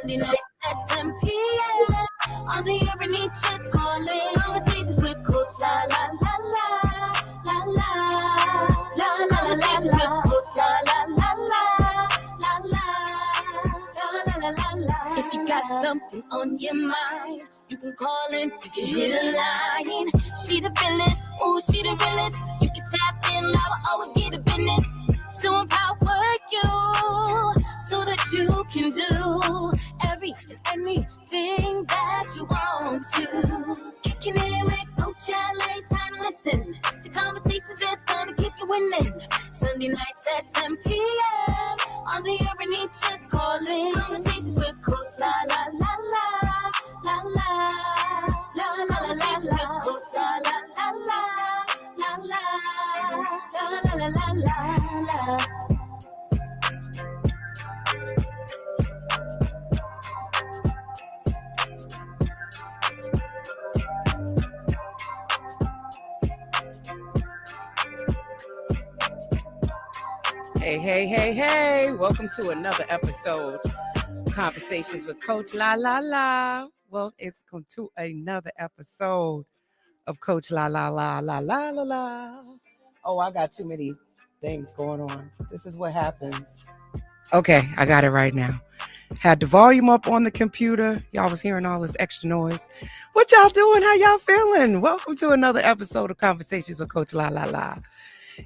Sunday nights at 10 p.m. On the air and just calling. Conversations with Coach La La La La La La La La La. Conversations with Coach La La La La La La La La La La. If you got something on your mind, you can call in, you can hit a line. She the realest, ooh, she the realest. You can tap in, now I always get a business to empower you so that you can do anything that you want to. Kicking it with Coach LA, it's time to listen to conversations that's gonna keep you winning. Sunday nights at 10 p.m. on the air and just calling. Conversations with Coach La La La La La La La La La La La. Coach La La La La La La La La La La La. Hey. Welcome to another episode of Conversations with Coach La La La. Well, it's come to another episode of Coach La La La La La La La. Oh, I got too many things going on. This is what happens. Okay, I got it right now. Had the volume up on the computer. Y'all was hearing all this extra noise. What y'all doing? How y'all feeling? Welcome to another episode of Conversations with Coach La La La.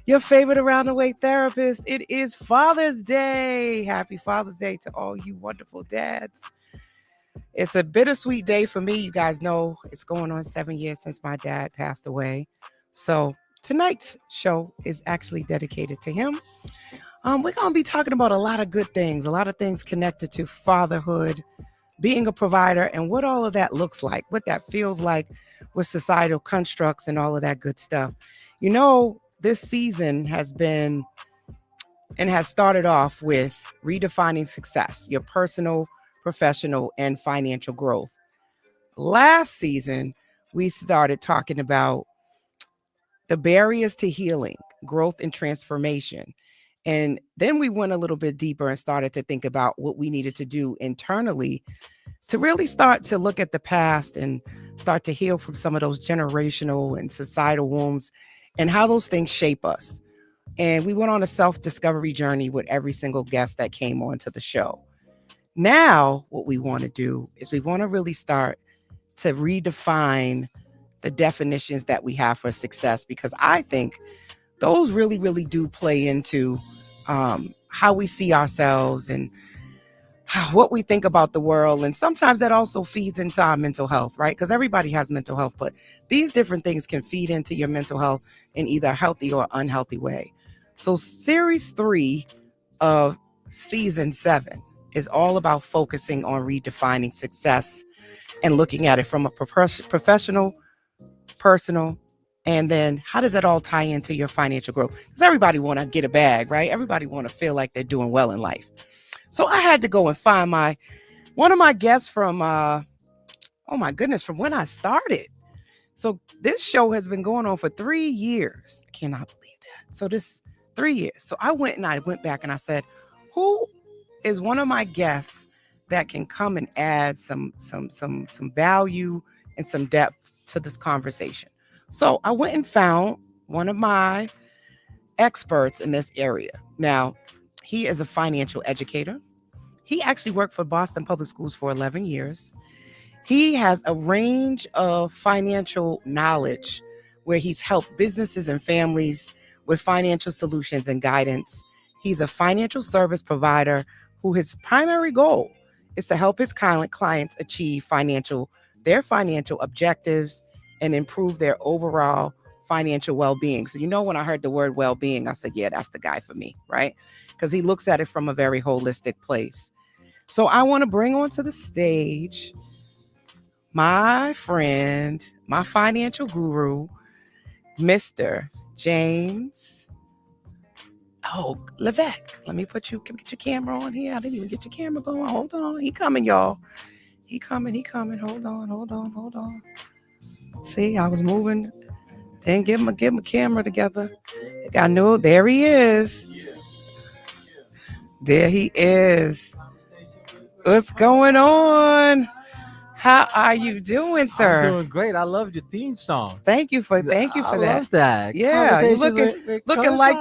Your favorite around the way therapist. It is Father's Day. Happy Father's Day to all you wonderful dads. It's a bittersweet day for me. You guys know it's going on 7 years since my dad passed away. So tonight's show is actually dedicated to him. We're going to be talking about a lot of good things, a lot of things connected to fatherhood, being a provider, and what all of that looks like, what that feels like with societal constructs and all of that good stuff. You know, this season has been and has started off with redefining success, your personal, professional, and financial growth. Last season, we started talking about the barriers to healing, growth, and transformation. And then we went a little bit deeper and started to think about what we needed to do internally to really start to look at the past and start to heal from some of those generational and societal wounds and how those things shape us. And we went on a self-discovery journey with every single guest that came onto the show. Now, what we want to do is we want to really start to redefine the definitions that we have for success, because I think those really, really do play into how we see ourselves and what we think about the world. And sometimes that also feeds into our mental health, right? Because everybody has mental health, but these different things can feed into your mental health in either a healthy or unhealthy way. So series 3 of season 7 is all about focusing on redefining success and looking at it from a professional, personal, and then how does it all tie into your financial growth? Because everybody want to get a bag, right? Everybody want to feel like they're doing well in life. So I had to go and find one of my guests from, from when I started. So this show has been going on for 3 years. I cannot believe that. So this 3 years. So I went back and I said, who is one of my guests that can come and add some value and some depth to this conversation? So I went and found one of my experts in this area. Now, he is a financial educator. He actually worked for Boston Public Schools for 11 years. He has a range of financial knowledge where he's helped businesses and families with financial solutions and guidance. He's a financial service provider who his primary goal is to help his clients achieve their financial objectives and improve their overall financial well-being. So, when I heard the word well-being, I said, yeah, that's the guy for me, right? Because he looks at it from a very holistic place. So I want to bring onto the stage my friend, my financial guru, Mr. James Leveque. Can we get your camera on here? I didn't even get your camera going. Hold on. He coming, y'all. He coming. Hold on. See, I was moving. Then get my camera together. I know. There he is. There he is. What's going on? How are you doing, sir? I'm doing great. I love your theme song. Thank you for that. I love that. Yeah, you Conversations with looking Coach like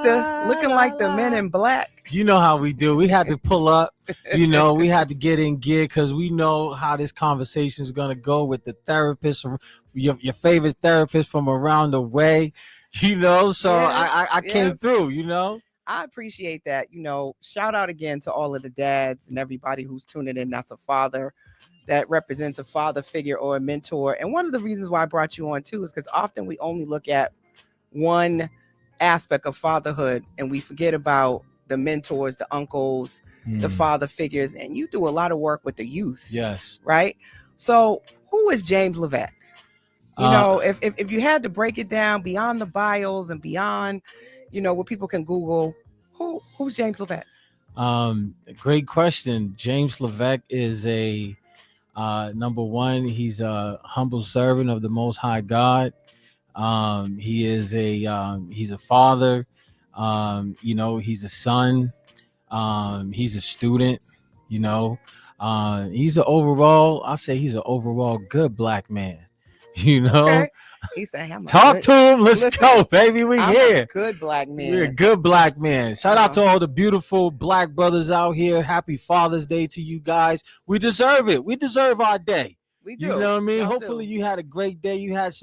La the men La. in black. You know how we do. We had to pull up. We had to get in gear because we know how this conversation is gonna go with the therapist, your favorite therapist from around the way. So Yes, I came yes. through. I appreciate that. Shout out again to all of the dads and everybody who's tuning in. That's a father that represents a father figure or a mentor. And one of the reasons why I brought you on too is because often we only look at one aspect of fatherhood and we forget about the mentors, the uncles, the father figures. And you do a lot of work with the youth. Yes. Right? So who is James Leveque? If you had to break it down beyond the bios and beyond, what people can Google, who's James Leveque? Great question. James Leveque is a number one. He's a humble servant of the Most High God. He's a father. He's a son. He's a student. He's an overall good black man. Okay. He said, Talk to him. Let's go, baby. I'm here. A good black man. You're a good black man. Shout out to all the beautiful black brothers out here. Happy Father's Day to you guys. We deserve it. We deserve our day. We do. You know what I mean? Y'all Hopefully do. you had a great day. You had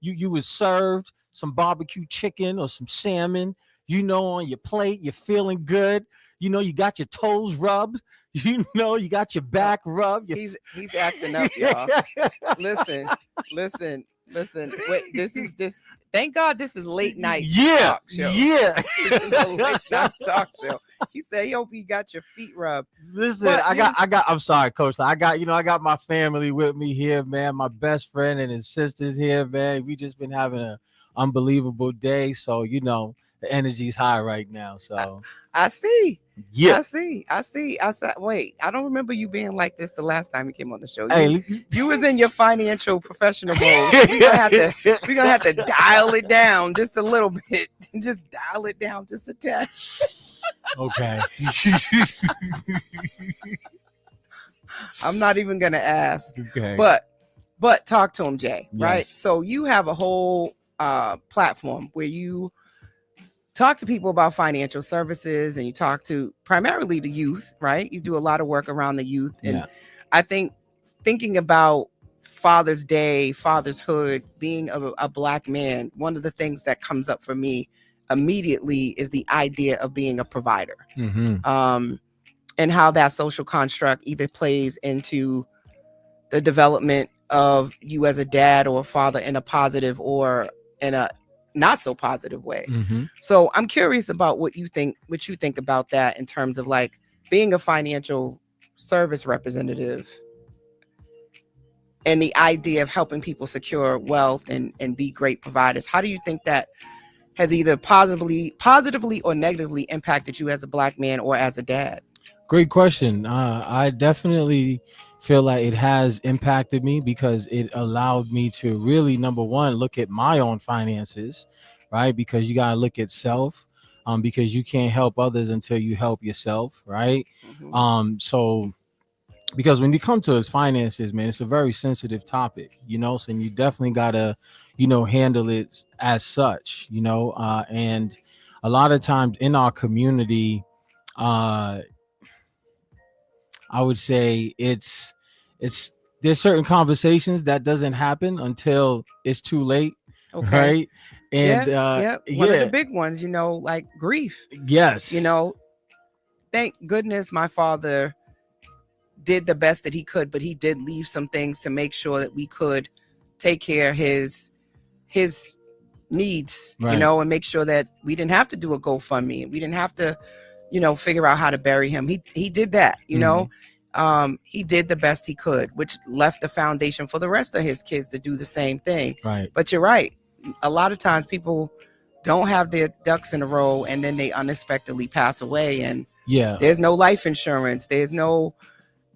you was served some barbecue chicken or some salmon, on your plate. You're feeling good. You got your toes rubbed. You got your back rubbed. He's acting up, y'all. Listen. Wait, this. Thank God this is late night talk show. Yeah. This is a late night talk show. He said he hope you got your feet rubbed. Listen, I'm sorry, Coach. I got my family with me here, man. My best friend and his sisters here, man. We just been having an unbelievable day. So, the energy's high right now. So I see. Yeah. I see. I said, wait, I don't remember you being like this the last time you came on the show. Hey, you was in your financial professional mode. We're gonna have to dial it down just a little bit. Just dial it down just a tad. Okay. I'm not even gonna ask. Okay. But talk to him, Jay. Yes. Right. So you have a whole platform where you talk to people about financial services and you talk to primarily the youth, right? You do a lot of work around the youth. And I think thinking about Father's Day, Fatherhood, being a black man, one of the things that comes up for me immediately is the idea of being a provider. Mm-hmm. And how that social construct either plays into the development of you as a dad or a father in a positive or in a not so positive way. Mm-hmm. So I'm curious about what you think about that in terms of like being a financial service representative and the idea of helping people secure wealth and be great providers. How do you think that has either positively or negatively impacted you as a black man or as a dad? Great question. I definitely feel like it has impacted me because it allowed me to really, number one, look at my own finances, right? Because you got to look at self, because you can't help others until you help yourself, right? Mm-hmm. So because when you come to his finances, man, it's a very sensitive topic, so you definitely got to, handle it as such, and a lot of times in our community, I would say it's there's certain conversations that doesn't happen until it's too late. Okay. Right. And one of the big ones, like grief. Yes. Thank goodness my father did the best that he could, but he did leave some things to make sure that we could take care of his needs, right. And make sure that we didn't have to do a GoFundMe. We didn't have to, figure out how to bury him. He did that, Mm-hmm. He did the best he could, which left the foundation for the rest of his kids to do the same thing. Right. But you're right. A lot of times people don't have their ducks in a row and then they unexpectedly pass away and there's no life insurance. There's no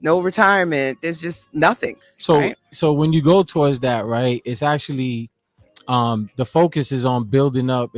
retirement. There's just nothing. So, right? So when you go towards that, right, it's actually, the focus is on building up.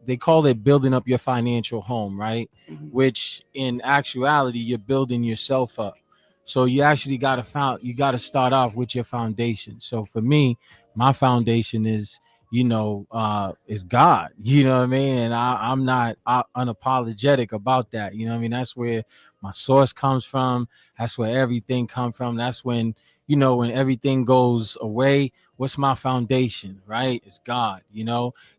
They call it building up your financial home, right? Mm-hmm. Which in actuality, you're building yourself up. So you actually you got to start off with your foundation. So for me, my foundation is God. You know what I mean? And I'm not unapologetic about that. You know what I mean? That's where my source comes from. That's where everything comes from. That's when everything goes away, what's my foundation, right? It's God,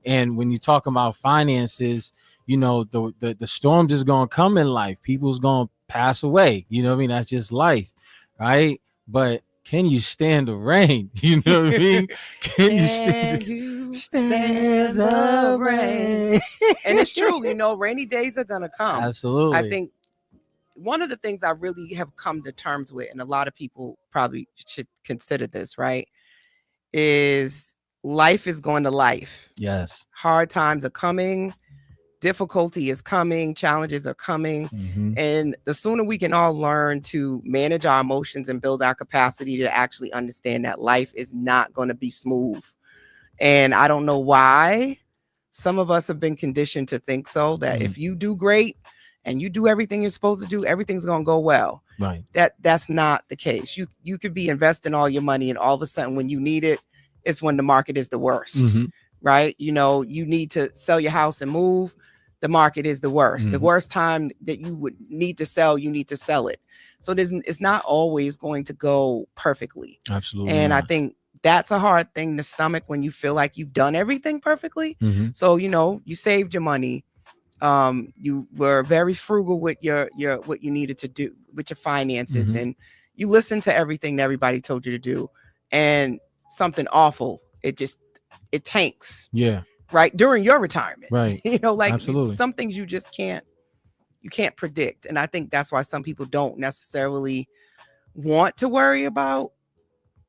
And when you talk about finances, the storms is gonna come in life. People's gonna pass away. You know what I mean? That's just life, right? But can you stand the rain? You know what I mean? Can you stand the rain? And it's true, rainy days are gonna come. Absolutely. I think one of the things I really have come to terms with, and a lot of people probably should consider this, right, is life is going to life. Yes. Hard times are coming. Difficulty is coming. Challenges are coming. Mm-hmm. And the sooner we can all learn to manage our emotions and build our capacity to actually understand that life is not going to be smooth. And I don't know why some of us have been conditioned to think so, that if you do great and you do everything you're supposed to do, everything's going to go well. Right. That's not the case. You could be investing all your money, and all of a sudden when you need it, it's when the market is the worst. Mm-hmm. Right? You need to sell your house and move. The market is the worst. Mm-hmm. The worst time that you would need to sell, you need to sell it. So it's not always going to go perfectly. Absolutely. And not. I think that's a hard thing to stomach when you feel like you've done everything perfectly. Mm-hmm. So, you saved your money. You were very frugal with your what you needed to do with your finances, Mm-hmm. and you listened to everything that everybody told you to do, and something awful, it tanks. Yeah. Right. During your retirement. Right. Absolutely. Some things you just can't predict. And I think that's why some people don't necessarily want to worry about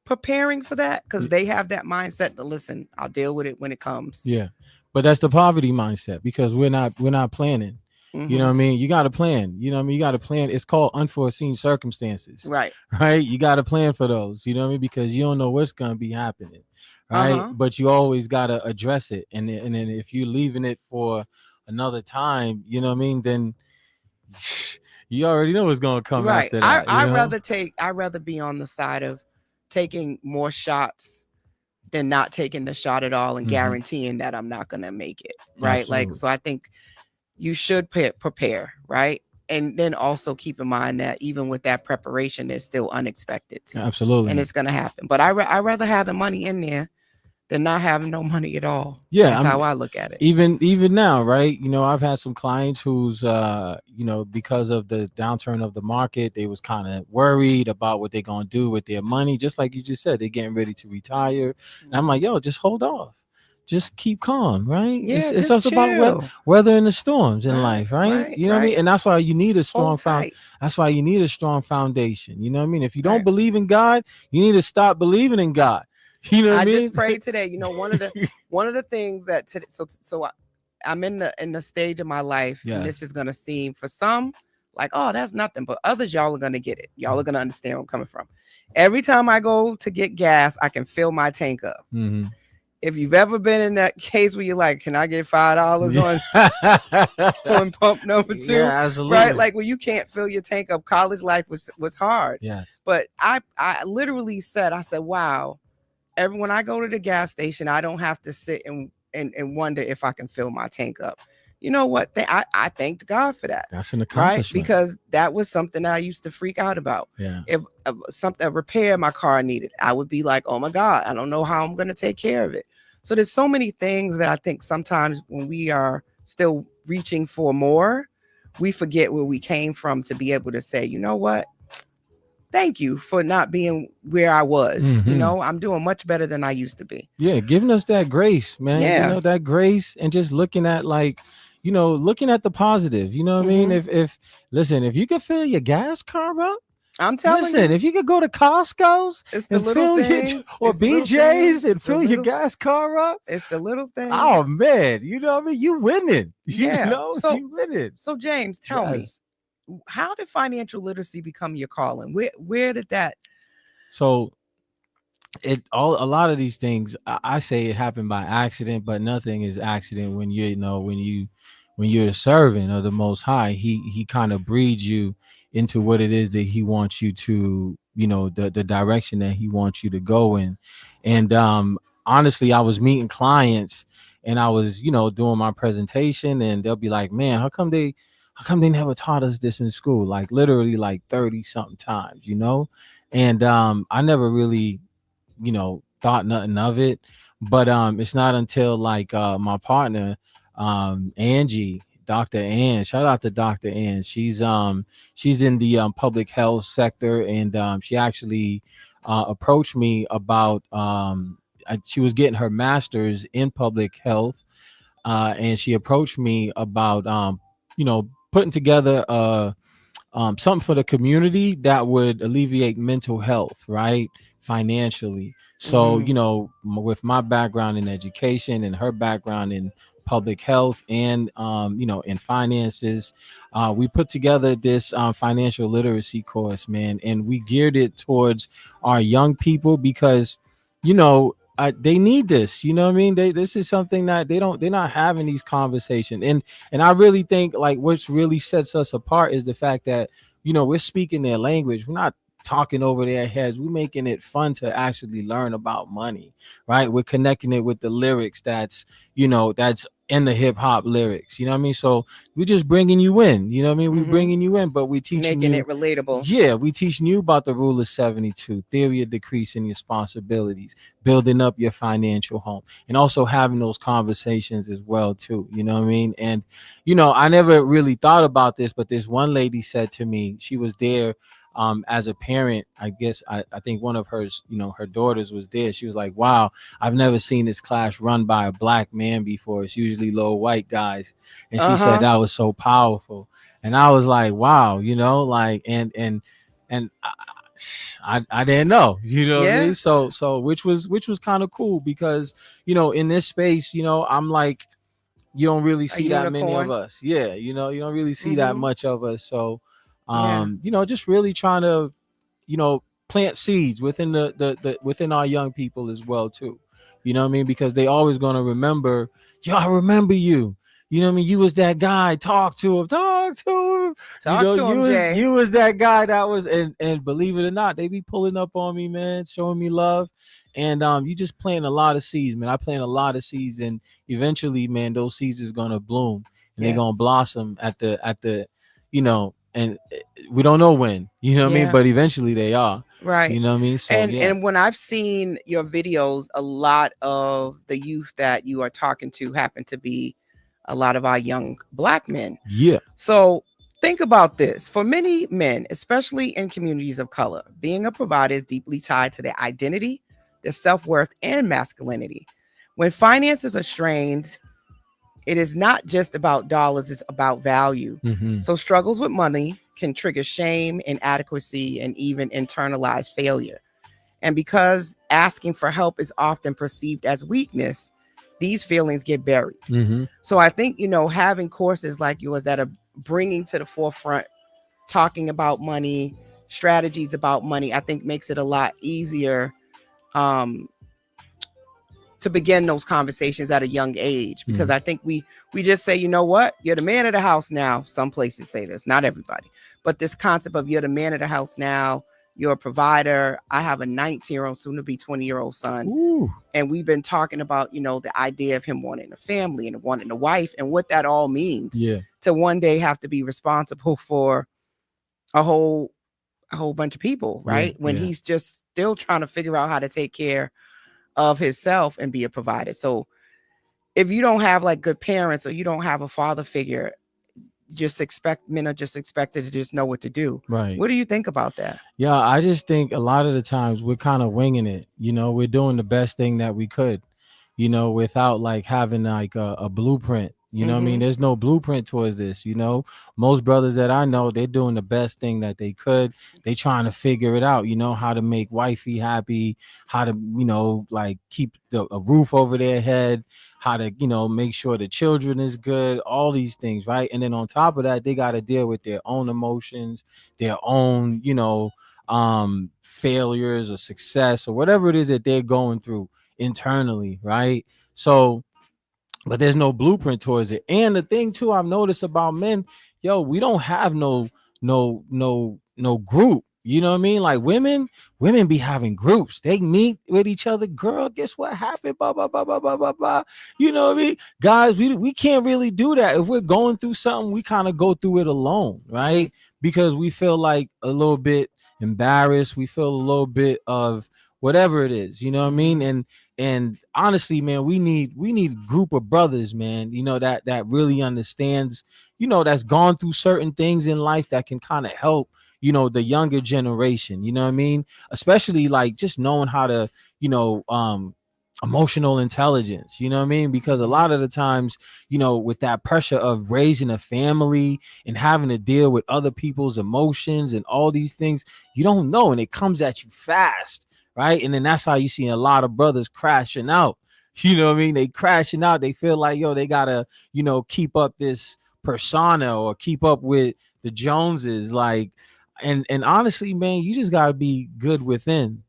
preparing for that, because they have that mindset to, listen, I'll deal with it when it comes. Yeah. But that's the poverty mindset, because we're not planning. Mm-hmm. You know what I mean? You got to plan. You know what I mean? You got to plan. It's called unforeseen circumstances. Right. Right. You got to plan for those. You know what I mean? Because you don't know what's going to be happening. Right. Uh-huh. But you always got to address it. And then if you're leaving it for another time, you know what I mean? Then you already know what's going to come right. after that. I'd rather be on the side of taking more shots than not taking the shot at all and Mm-hmm. guaranteeing that I'm not going to make it. Right. Absolutely. So I think you should prepare. Right. And then also keep in mind that even with that preparation, there's still unexpected. Absolutely. And it's going to happen. But I'd rather have the money in there than not having no money at all. Yeah. That's how I look at it. Even now, right? I've had some clients who's, because of the downturn of the market, they was kind of worried about what they're going to do with their money. Just like you just said, they're getting ready to retire. And I'm like, yo, just hold off. Just keep calm, right? Yeah, it's just about weathering the storms in life, right? You know what I mean? And that's why you need a strong That's why you need a strong foundation. You know what I mean? If you don't believe in God, you need to stop believing in God. You know what I mean? I just prayed today. One of the things that today, so I'm in the stage of my life, and this is gonna seem for some like, oh, that's nothing, but others, y'all are gonna get it. Y'all are gonna understand where I'm coming from. Every time I go to get gas, I can fill my tank up. Mm-hmm. If you've ever been in that case where you're like, can I get $5 on pump number 2? Yeah, absolutely. Right? Like, well, you can't fill your tank up. College life was hard. Yes. But I literally said, wow, when I go to the gas station, I don't have to sit and wonder if I can fill my tank up. You know what? I thanked God for that. That's an accomplishment. Right? Because that was something I used to freak out about. Yeah. If a repair my car needed, I would be like, oh my God, I don't know how I'm going to take care of it. So there's so many things that I think sometimes when we are still reaching for more, we forget where we came from to be able to say, you know what? Thank you for not being where I was. Mm-hmm. I'm doing much better than I used to be. Yeah, giving us that grace, man. Yeah. That grace, and just looking at looking at the positive. You know what I mean? If you could fill your gas car up, I'm telling you. If you could go to Costco's and fill or BJ's and fill your gas car up, it's the little things. Oh man, you know what I mean? You winning. Yeah. You winning. So James, tell me, how did financial literacy become your calling? Where did that? So a lot of these things, I say it happened by accident, but nothing is accident when you're a servant of the Most High. He kind of breeds you into what it is that he wants you to, the direction that he wants you to go in. And honestly, I was meeting clients and I was, doing my presentation, and they'll be like, man, how come they never taught us this in school? Like literally like 30 something times, And I never really, thought nothing of it. But it's not until like my partner, Angie, Dr. Ann, shout out to Dr. Ann. She's in the public health sector, and she actually approached me about she was getting her master's in public health, and she approached me about putting together something for the community that would alleviate mental health, right? Financially. So, with my background in education and her background in public health and, in finances, we put together this financial literacy course, man, and we geared it towards our young people because, they need this. You know what I mean? This is something that they're not having these conversations. And I really think like what's really sets us apart is the fact that, we're speaking their language. We're not talking over their heads. We're making it fun to actually learn about money, right? We're connecting it with the lyrics that's in the hip hop lyrics. You know what I mean? So we're just bringing you in. You know what I mean? We're bringing you in, but we teaching Making you it relatable. Yeah, we teaching you about the rule of 72, theory of decreasing responsibilities, building up your financial home, and also having those conversations as well too. You know what I mean? And I never really thought about this, but this one lady said to me, she was there as a parent. I guess I think one of hers, her daughters was there. She was like, wow, I've never seen this class run by a black man before. It's usually little white guys. And she said that was so powerful. And I was like, wow, like, and I didn't know, what I mean? So which was kind of cool because, in this space, I'm like, you don't really see that many of us. Yeah. You don't really see that much of us. So, just really trying to, plant seeds within the within our young people as well too. You know what I mean? Because they always going to remember, yo, I remember you. You know what I mean? You was that guy. Talk to him. Talk to him. Jay. You was that guy that was, and believe it or not, they be pulling up on me, man, showing me love. And you just plant a lot of seeds, man. I plant a lot of seeds, and eventually, man, those seeds is gonna bloom and they're gonna blossom at the, and we don't know when, you know what I mean? But eventually they are. Right. You know what I mean? So and when I've seen your videos, a lot of the youth that you are talking to happen to be a lot of our young black men. Yeah. So think about this. For many men, especially in communities of color, being a provider is deeply tied to their identity, their self-worth, and masculinity. When finances are strained, it is not just about dollars, it's about value. So struggles with money can trigger shame, inadequacy, and even internalized failure. And because asking for help is often perceived as weakness, these feelings get buried. So I think, having courses like yours that are bringing to the forefront, talking about money, strategies about money, I think makes it a lot easier to begin those conversations at a young age. Because I think we just say, you know what, you're the man of the house now. Some places say this, not everybody, but this concept of you're the man of the house now. You're a provider. I have a 19-year-old, soon to be 20-year-old son. Ooh. And we've been talking about, the idea of him wanting a family and wanting a wife and what that all means to one day have to be responsible for a whole bunch of people, right? When he's just still trying to figure out how to take care of himself and be a provider. So if you don't have like good parents or you don't have a father figure, men are just expected to just know what to do. Right. What do you think about that? Yeah, I just think a lot of the times we're kind of winging it. We're doing the best thing that we could, without like having like a blueprint. You know what I mean? There's no blueprint towards this. Most brothers that I know, they're doing the best thing that they could. They trying to figure it out, how to make wifey happy, how to, like keep a roof over their head, how to, make sure the children is good, all these things, right? And then on top of that, they got to deal with their own emotions, their own, failures or success or whatever it is that they're going through internally, right? So, but there's no blueprint towards it. And the thing too, I've noticed about men, we don't have no no group. You know what I mean? Like women be having groups. They meet with each other. Girl, guess what happened? Blah blah blah blah blah blah blah. You know what I mean? Guys, we can't really do that. If we're going through something, we kind of go through it alone, right? Because we feel like a little bit embarrassed. We feel a little bit of whatever it is. You know what I mean? And honestly, man, we need a group of brothers, man. You know that really understands. You know, that's gone through certain things in life that can kind of help, the younger generation. You know what I mean? Especially like just knowing how to, emotional intelligence. You know what I mean? Because a lot of the times, with that pressure of raising a family and having to deal with other people's emotions and all these things, you don't know, and it comes at you fast, right? And then that's how you see a lot of brothers crashing out. You know what I mean? They crashing out. They feel like, they gotta, keep up this persona or keep up with the Joneses. Like, and honestly, man, you just gotta be good within.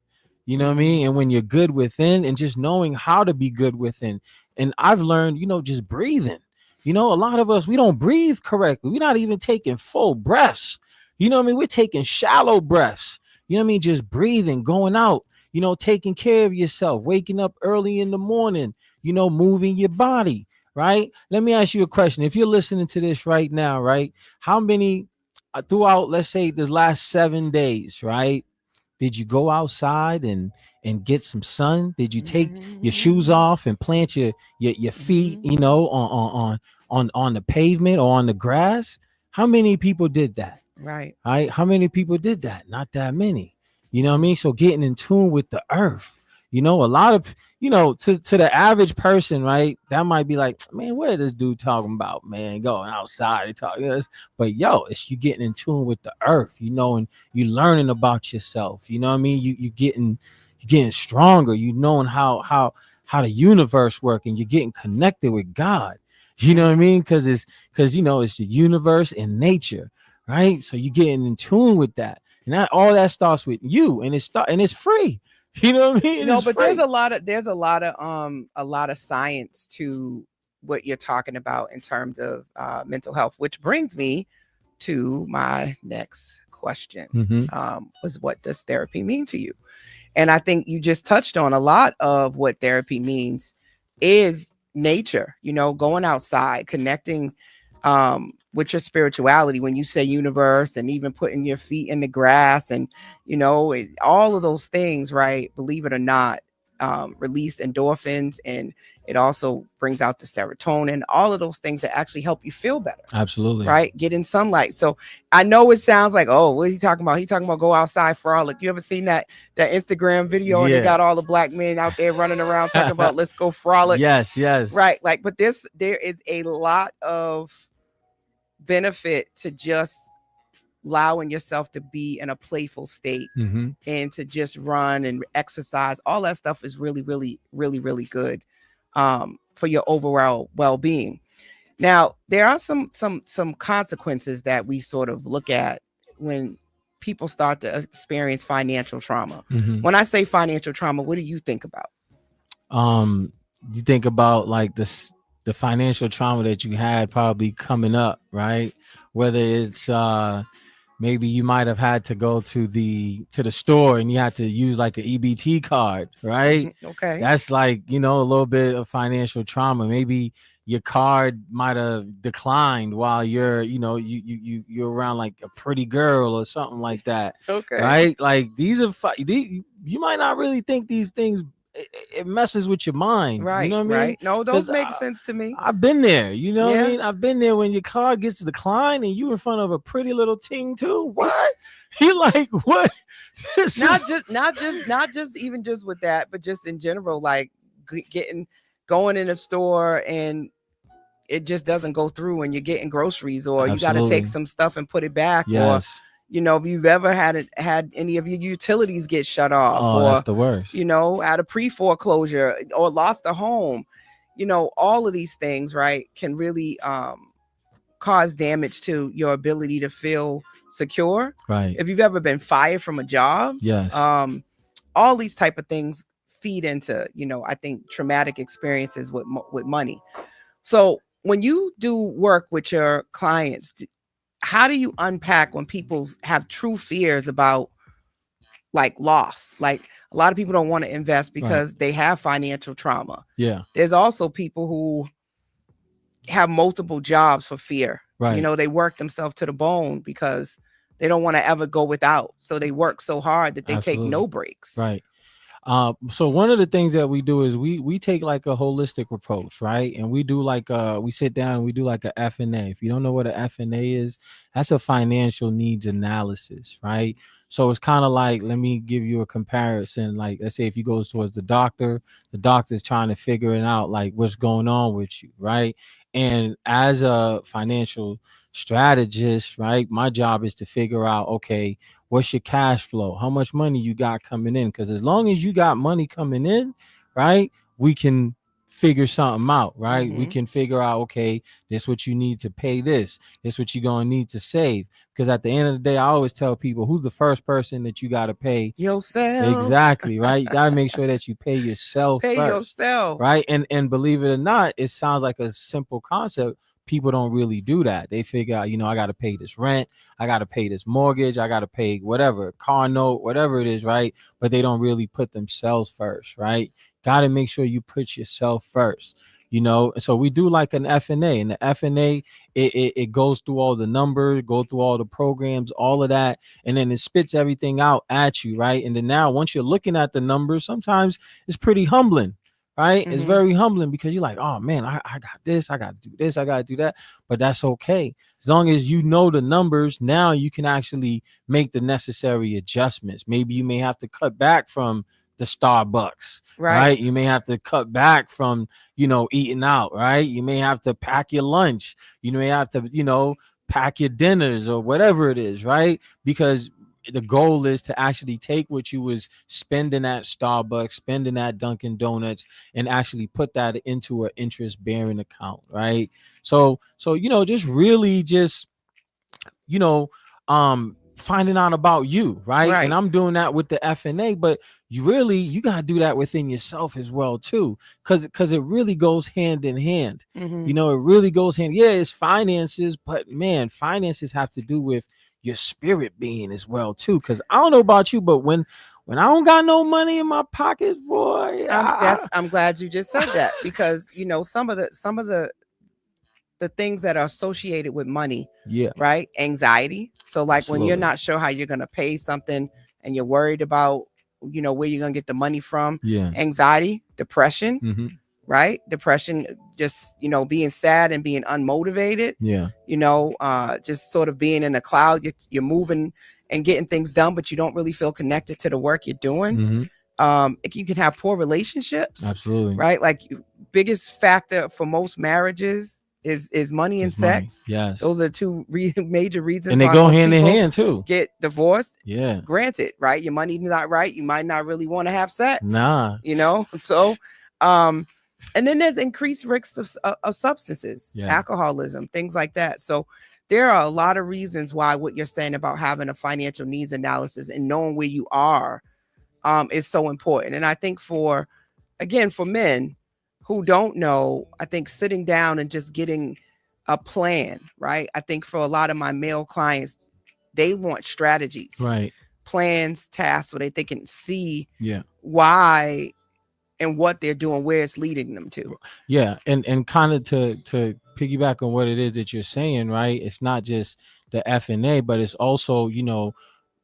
You know what I mean? And when you're good within and just knowing how to be good within. And I've learned, just breathing. A lot of us, we don't breathe correctly. We're not even taking full breaths. You know what I mean? We're taking shallow breaths. You know what I mean? Just breathing, going out, taking care of yourself, waking up early in the morning, moving your body, right? Let me ask you a question. If you're listening to this right now, right? How many throughout, let's say, the last 7 days, right? Did you go outside and get some sun? Did you take your shoes off and plant your feet, on the pavement or on the grass? How many people did that? Right. How many people did that? Not that many. You know what I mean? So getting in tune with the earth. A lot of, to the average person, right? That might be like, man, what is this dude talking about, man? Going outside and talking this. But it's you getting in tune with the earth, and you learning about yourself. You know what I mean? You getting stronger. You knowing how the universe works, and you're getting connected with God. You know what I mean? Because it's the universe and nature, right? So you getting in tune with that, and all that starts with you, and it's free. You know what I mean? But there's a lot of science to what you're talking about in terms of mental health, which brings me to my next question. Was what does therapy mean to you? And I think you just touched on a lot of what therapy means is nature, going outside, connecting with your spirituality. When you say universe, and even putting your feet in the grass, and all of those things, right? Believe it or not, release endorphins, and it also brings out the serotonin, all of those things that actually help you feel better. Absolutely. Right. Get in sunlight. So I know it sounds like, oh, what is he talking about? He talking about go outside, frolic. You ever seen that Instagram video and they got all the black men out there running around talking about let's go frolic? Yes. Right. Like, but there is a lot of benefit to just allowing yourself to be in a playful state, and to just run and exercise. All that stuff is really, really, really, really good for your overall well-being. Now, there are some consequences that we sort of look at when people start to experience financial trauma. When I say financial trauma, what do you think about? You think about like the financial trauma that you had probably coming up, right? Whether it's maybe you might have had to go to the store and you had to use like an EBT card, right? Okay. That's like, a little bit of financial trauma. Maybe your card might have declined while you're, you're around like a pretty girl or something like that. Okay. Right? Like these are you might not really think these things. It messes with your mind. Right. You know what I mean? No, those make sense to me. I've been there. You know what I mean? I've been there when your card gets declined and you in front of a pretty little ting too. What? You're like, what? Not just even just with that, but just in general, like going in a store and it just doesn't go through, and you're getting groceries, or you got to take some stuff and put it back, or if you've ever had any of your utilities get shut off, or that's the worst. At a pre-foreclosure, or lost a home, all of these things, right, can really cause damage to your ability to feel secure. Right. If you've ever been fired from a job, all these type of things feed into, I think traumatic experiences with money. So when you do work with your clients, how do you unpack when people have true fears about like loss? Like a lot of people don't want to invest because they have financial trauma. Yeah. There's also people who have multiple jobs for fear. Right. You know, they work themselves to the bone because they don't want to ever go without. So they work so hard that they take no breaks. Right. So one of the things that we do is we take like a holistic approach, right? And we do like we sit down and we do like a F&A. If you don't know what a F&A is, that's a financial needs analysis, right? So it's kind of like, let me give you a comparison. Like, let's say if you go towards the doctor's trying to figure it out, like what's going on with you, right? And as a financial strategist, right, my job is to figure out, okay, what's your cash flow? How much money you got coming in? Because as long as you got money coming in, right, we can figure something out, right? We can figure out, okay, this what you need to pay this. This what you're going to need to save. Because at the end of the day, I always tell people, who's the first person that you got to pay? Yourself. Exactly, right? You got to make sure that you pay yourself Pay first, yourself. right? And believe it or not, it sounds like a simple concept. People don't really do that. They figure out, I got to pay this rent, I got to pay this mortgage, I got to pay whatever, car note, whatever it is, right? But they don't really put themselves first, right? Got to make sure you put yourself first, So we do like an F&A, and the F&A, it goes through all the numbers, go through all the programs, all of that, and then it spits everything out at you, right? And then now, once you're looking at the numbers, sometimes it's pretty humbling. Right. It's very humbling because you're like, oh man, I got this, I got to do this, I got to do that. But that's okay. As long as you know the numbers, now you can actually make the necessary adjustments. Maybe you may have to cut back from the Starbucks, right? You may have to cut back from, eating out, right? You may have to pack your lunch. You may have to, pack your dinners or whatever it is, right? Because the goal is to actually take what you was spending at Starbucks, spending at Dunkin' Donuts, and actually put that into an interest-bearing account, right? So just really finding out about you, right? And I'm doing that with the F&A, but you got to do that within yourself as well too, because it really goes hand in hand. It really goes hand. Yeah, it's finances, but man, finances have to do with your spirit being as well too. Because I don't know about you, but when I don't got no money in my pockets, boy, I'm glad you just said that, because some of the things that are associated with money, right? Anxiety. So like when you're not sure how you're going to pay something and you're worried about, where you're going to get the money from. Anxiety, depression, right? Depression, just, being sad and being unmotivated. Just sort of being in a cloud. You're moving and getting things done, but you don't really feel connected to the work you're doing. You can have poor relationships. Absolutely. Right? Like biggest factor for most marriages is money and sex. Money. Yes. Those are two major reasons. And they go hand in hand too. Get divorced. Yeah. Granted, right? Your money's not right. You might not really want to have sex. Nah. So, and then there's increased risks of substances, alcoholism, things like that. So there are a lot of reasons why what you're saying about having a financial needs analysis and knowing where you are is so important. And I think for men who don't know, I think sitting down and just getting a plan, right? I think for a lot of my male clients, they want strategies, right? Plans, tasks, so that they can see why and what they're doing, where it's leading them to. Yeah. And kind of to piggyback on what it is that you're saying, right? It's not just the F&A, but it's also,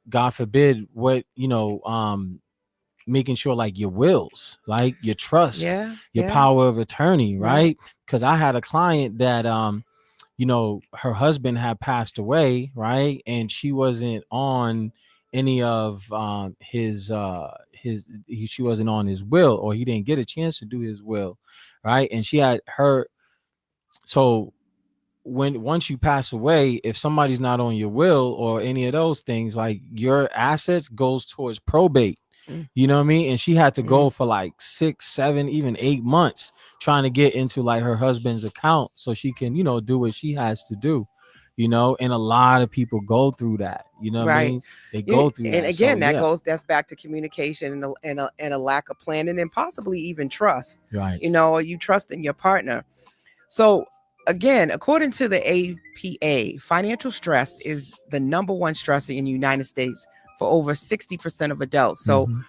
God forbid, what, making sure like your wills, like your trust, your power of attorney, right? Because I had a client that her husband had passed away, right? And she wasn't on any of she wasn't on his will, or he didn't get a chance to do his will, right? And she had her. So once you pass away, if somebody's not on your will or any of those things, like your assets goes towards probate. You know what I mean? And she had to go for like 6, 7, even 8 months trying to get into like her husband's account so she can, do what she has to do, and a lot of people go through that, what I mean? They go through that. And again, that's back to communication and a lack of planning and possibly even trust, right? You trust in your partner. So again, according to the APA, financial stress is the number one stressor in the United States for over 60% of adults. So, Mhm.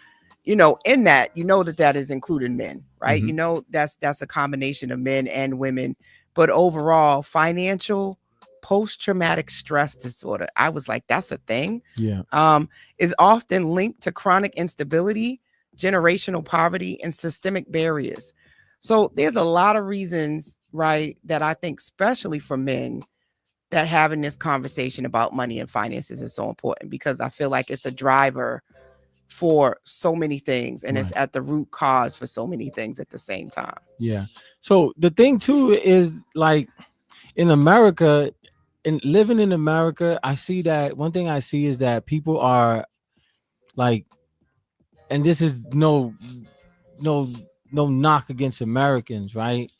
in that, that is including men, right? Mhm. That's a combination of men and women. But overall, financial post-traumatic stress disorder, I was like, that's a thing, Yeah. is often linked to chronic instability, generational poverty, and systemic barriers. So there's a lot of reasons, right, that I think, especially for men, that having this conversation about money and finances is so important, because I feel like it's a driver for so many things, and it's Right. at the root cause for so many things at the same time. Yeah. So the thing too is, like, in America, in living in America, I see that one thing I see is that people are like, and this is no no knock against Americans, right?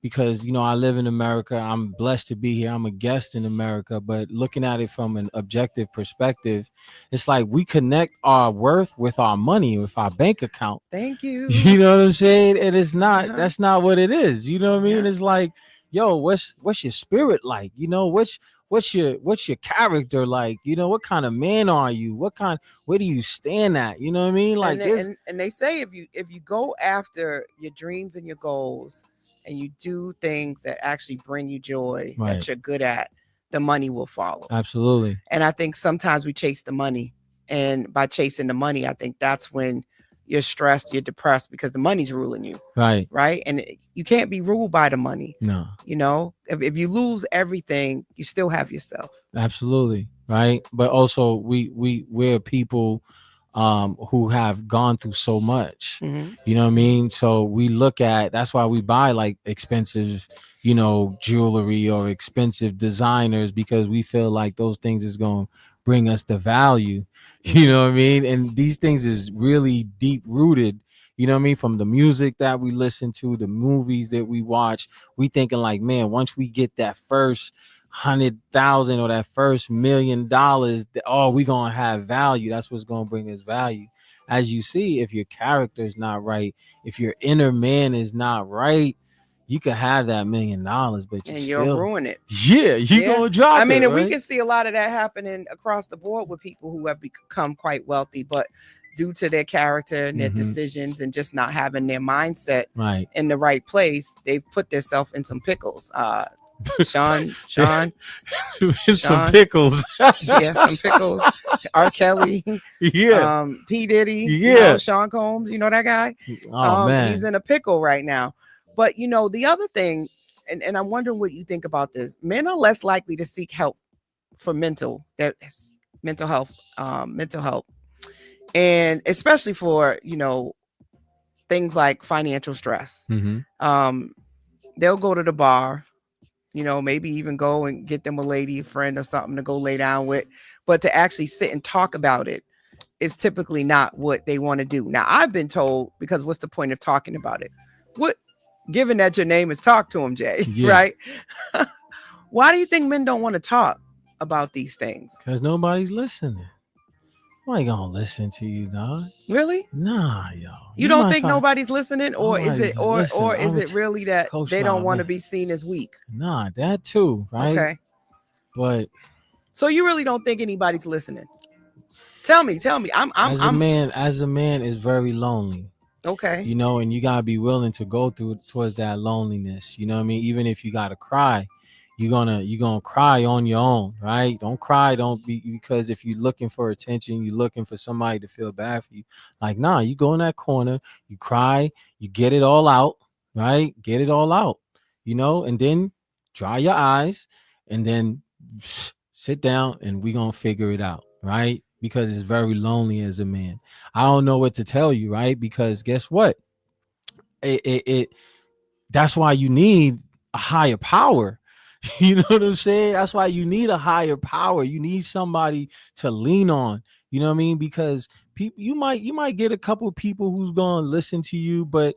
Because I live in America. I'm blessed to be here. I'm a guest in America. But looking at it from an objective perspective, it's like we connect our worth with our money, with our bank account. Thank you. You know what I'm saying? And it's not. Uh-huh. That's not what it is. You know what I mean? Yeah. It's like, yo, what's your spirit like? What's your character like? What kind of man are you? Where do you stand at? You know what I mean? Like, And they say, if you go after your dreams and your goals, and you do things that actually bring you joy, Right. that you're good at, the money will follow. Absolutely. And I think sometimes we chase the money, and by chasing the money, I think that's when you're stressed, you're depressed, because the money's ruling you. Right. And you can't be ruled by the money. No. If you lose everything, you still have yourself. Absolutely. Right. But also we're people who have gone through so much. Mm-hmm. You know what I mean? So we look at, that's why we buy like expensive, jewelry or expensive designers, because we feel like those things is going to bring us the value. You know what I mean? And these things is really deep rooted. You know what I mean? From the music that we listen to, the movies that we watch, we thinking like, man, once we get that first 100,000 or that first $1,000,000, we gonna have value. That's what's gonna bring us value. As you see, if your character is not right, if your inner man is not right, you could have that $1,000,000, but you'll ruin it. Yeah, gonna drop it. I mean, and right? we can see a lot of that happening across the board with people who have become quite wealthy, but due to their character and their decisions and just not having their mindset right in the right place, they've put themselves in some pickles. Sean, some Sean. pickles. Yeah, some pickles. R. Kelly, Yeah. P. Diddy, Yeah. Sean Combs, that guy. Oh man. He's in a pickle right now. But the other thing, and I'm wondering what you think about this. Men are less likely to seek help for mental health, and especially for things like financial stress. Mhm. They'll go to the bar, maybe even go and get them a lady friend or something to go lay down with, but to actually sit and talk about it is typically not what they want to do. Now, I've been told, because what's the point of talking about it? Given that your name is Talk to Him, Jay, Yeah. right? Why do you think men don't want to talk about these things? Because nobody's listening. Who ain't gonna listen to you, dog? Really? Nah, yo. You don't think nobody's listening, or is it, Listen, or is it really that Coach they don't Lyle, want to man. be seen as weak? Nah, that too, right? Okay. But So you really don't think anybody's listening? Tell me. as a man is very lonely. Okay. And you gotta be willing to go towards that loneliness. You know what I mean? Even if you gotta cry, you're gonna cry on your own, right? Don't cry, don't be, because if you're looking for attention, you're looking for somebody to feel bad for you. Like, nah, you go in that corner, you cry, you get it all out, right? Get it all out, and then dry your eyes, and then sit down, and we're gonna figure it out, right? Because it's very lonely as a man. I don't know what to tell you, right? Because guess what? It that's why you need a higher power. You know what I'm saying? That's why you need a higher power. You need somebody to lean on. You know what I mean? Because people, you might get a couple of people who's gonna listen to you, but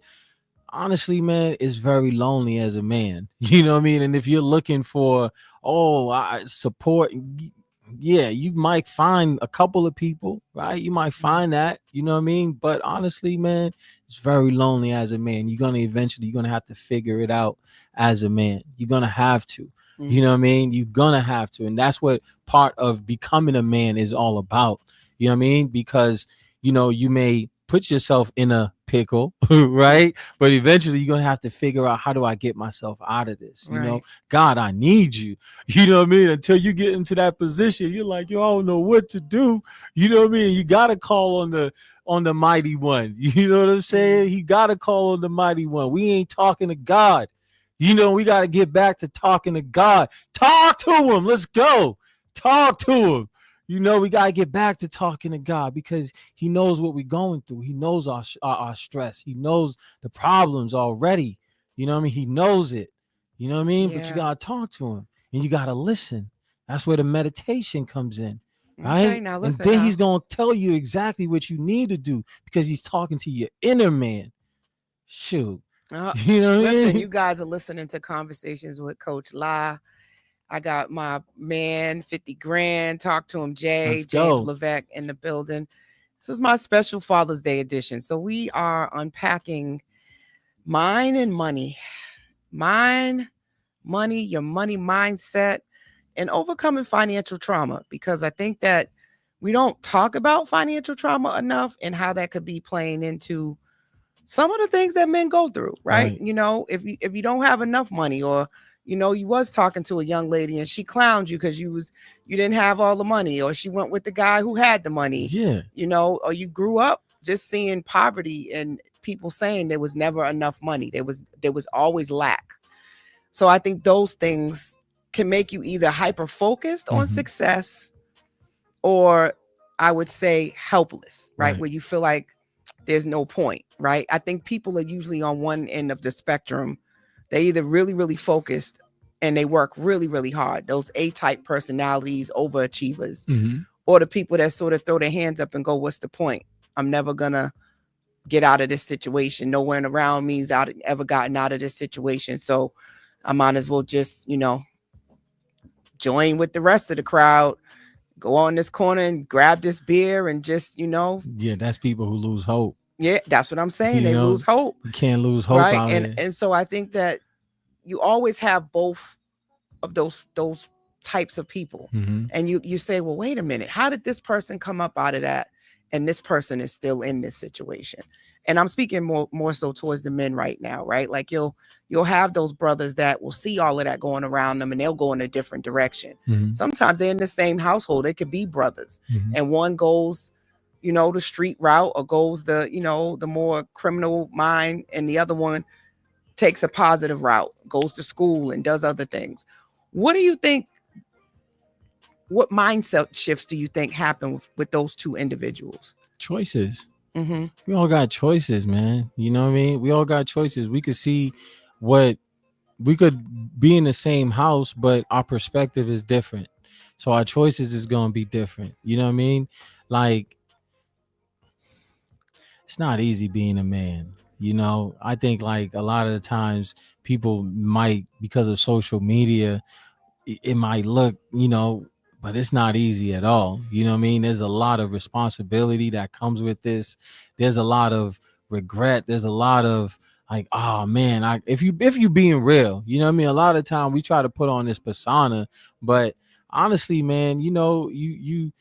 honestly, man, it's very lonely as a man. You know what I mean? And if you're looking for support, yeah, you might find a couple of people, right? You might find that, you know what I mean? But honestly, man, it's very lonely as a man. You're gonna have to figure it out as a man. You're gonna have to. You know what I mean? You're gonna have to. And that's what part of becoming a man is all about. You know what I mean? Because you may put yourself in a pickle, right? But eventually you're gonna have to figure out, how do I get myself out of this? Right. God, I need you. You know what I mean? Until you get into that position, you're like, yo, I don't know what to do. You know what I mean? You gotta call on the mighty one. You know what I'm saying? You gotta call on the mighty one. We ain't talking to God. We got to get back to talking to God. Talk to him. Let's go. Talk to him. We got to get back to talking to God, because he knows what we're going through. He knows our stress. He knows the problems already. You know what I mean? He knows it. You know what I mean? But you Yeah. got to talk to him, and you got to listen. That's where the meditation comes in. Okay, Right? now And listen. then Now, he's going to tell you exactly what you need to do, because he's talking to your inner man. Shoot. You know what I listen, mean? you guys are listening to Conversations with Coach La. I got my man, 50 grand. Talk to him, Let's James go. Leveque in the building. This is my special Father's Day edition. So we are unpacking mind and money. Mind, money, your money mindset, and overcoming financial trauma. Because I think that we don't talk about financial trauma enough, and how that could be playing into some of the things that men go through, right? Right. If you don't have enough money, or you was talking to a young lady and she clowned you because you didn't have all the money, or she went with the guy who had the money, Yeah. or you grew up just seeing poverty and people saying there was never enough money. There was always lack. So I think those things can make you either hyper focused on success, or I would say helpless, right? Right. Where you feel like there's no point, right? I think people are usually on one end of the spectrum. They're either really, really focused and they work really, really hard. Those A-type personalities, overachievers, or the people that sort of throw their hands up and go, what's the point? I'm never gonna get out of this situation. No one around me's ever gotten out of this situation. So I might as well just, join with the rest of the crowd, go on this corner and grab this beer and just, Yeah, that's people who lose hope. yeah, that's what I'm saying. You They know, lose hope. you can't lose hope Right. out And here. and so I think that you always have both of those types of people. And you say, well, wait a minute, how did this person come up out of that? And this person is still in this situation. And I'm speaking more so towards the men right now, right? Like you'll have those brothers that will see all of that going around them and they'll go in a different direction. Sometimes they're in the same household. They could be brothers. And one goes, the street route, or goes the more criminal mind, and the other one takes a positive route, goes to school and does other things. What do you think? What mindset shifts do you think happen with those two individuals? Choices. We all got choices, man. You know what I mean? We all got choices. We could see what we could be in the same house, but our perspective is different. So our choices is gonna be different. You know what I mean? Like, it's not easy being a man. I think like a lot of the times people might, because of social media, it might look, but it's not easy at all. You know what I mean? There's a lot of responsibility that comes with this. There's a lot of regret. There's a lot of like, oh man, if you being real, you know what I mean? A lot of time we try to put on this persona, but honestly, man, you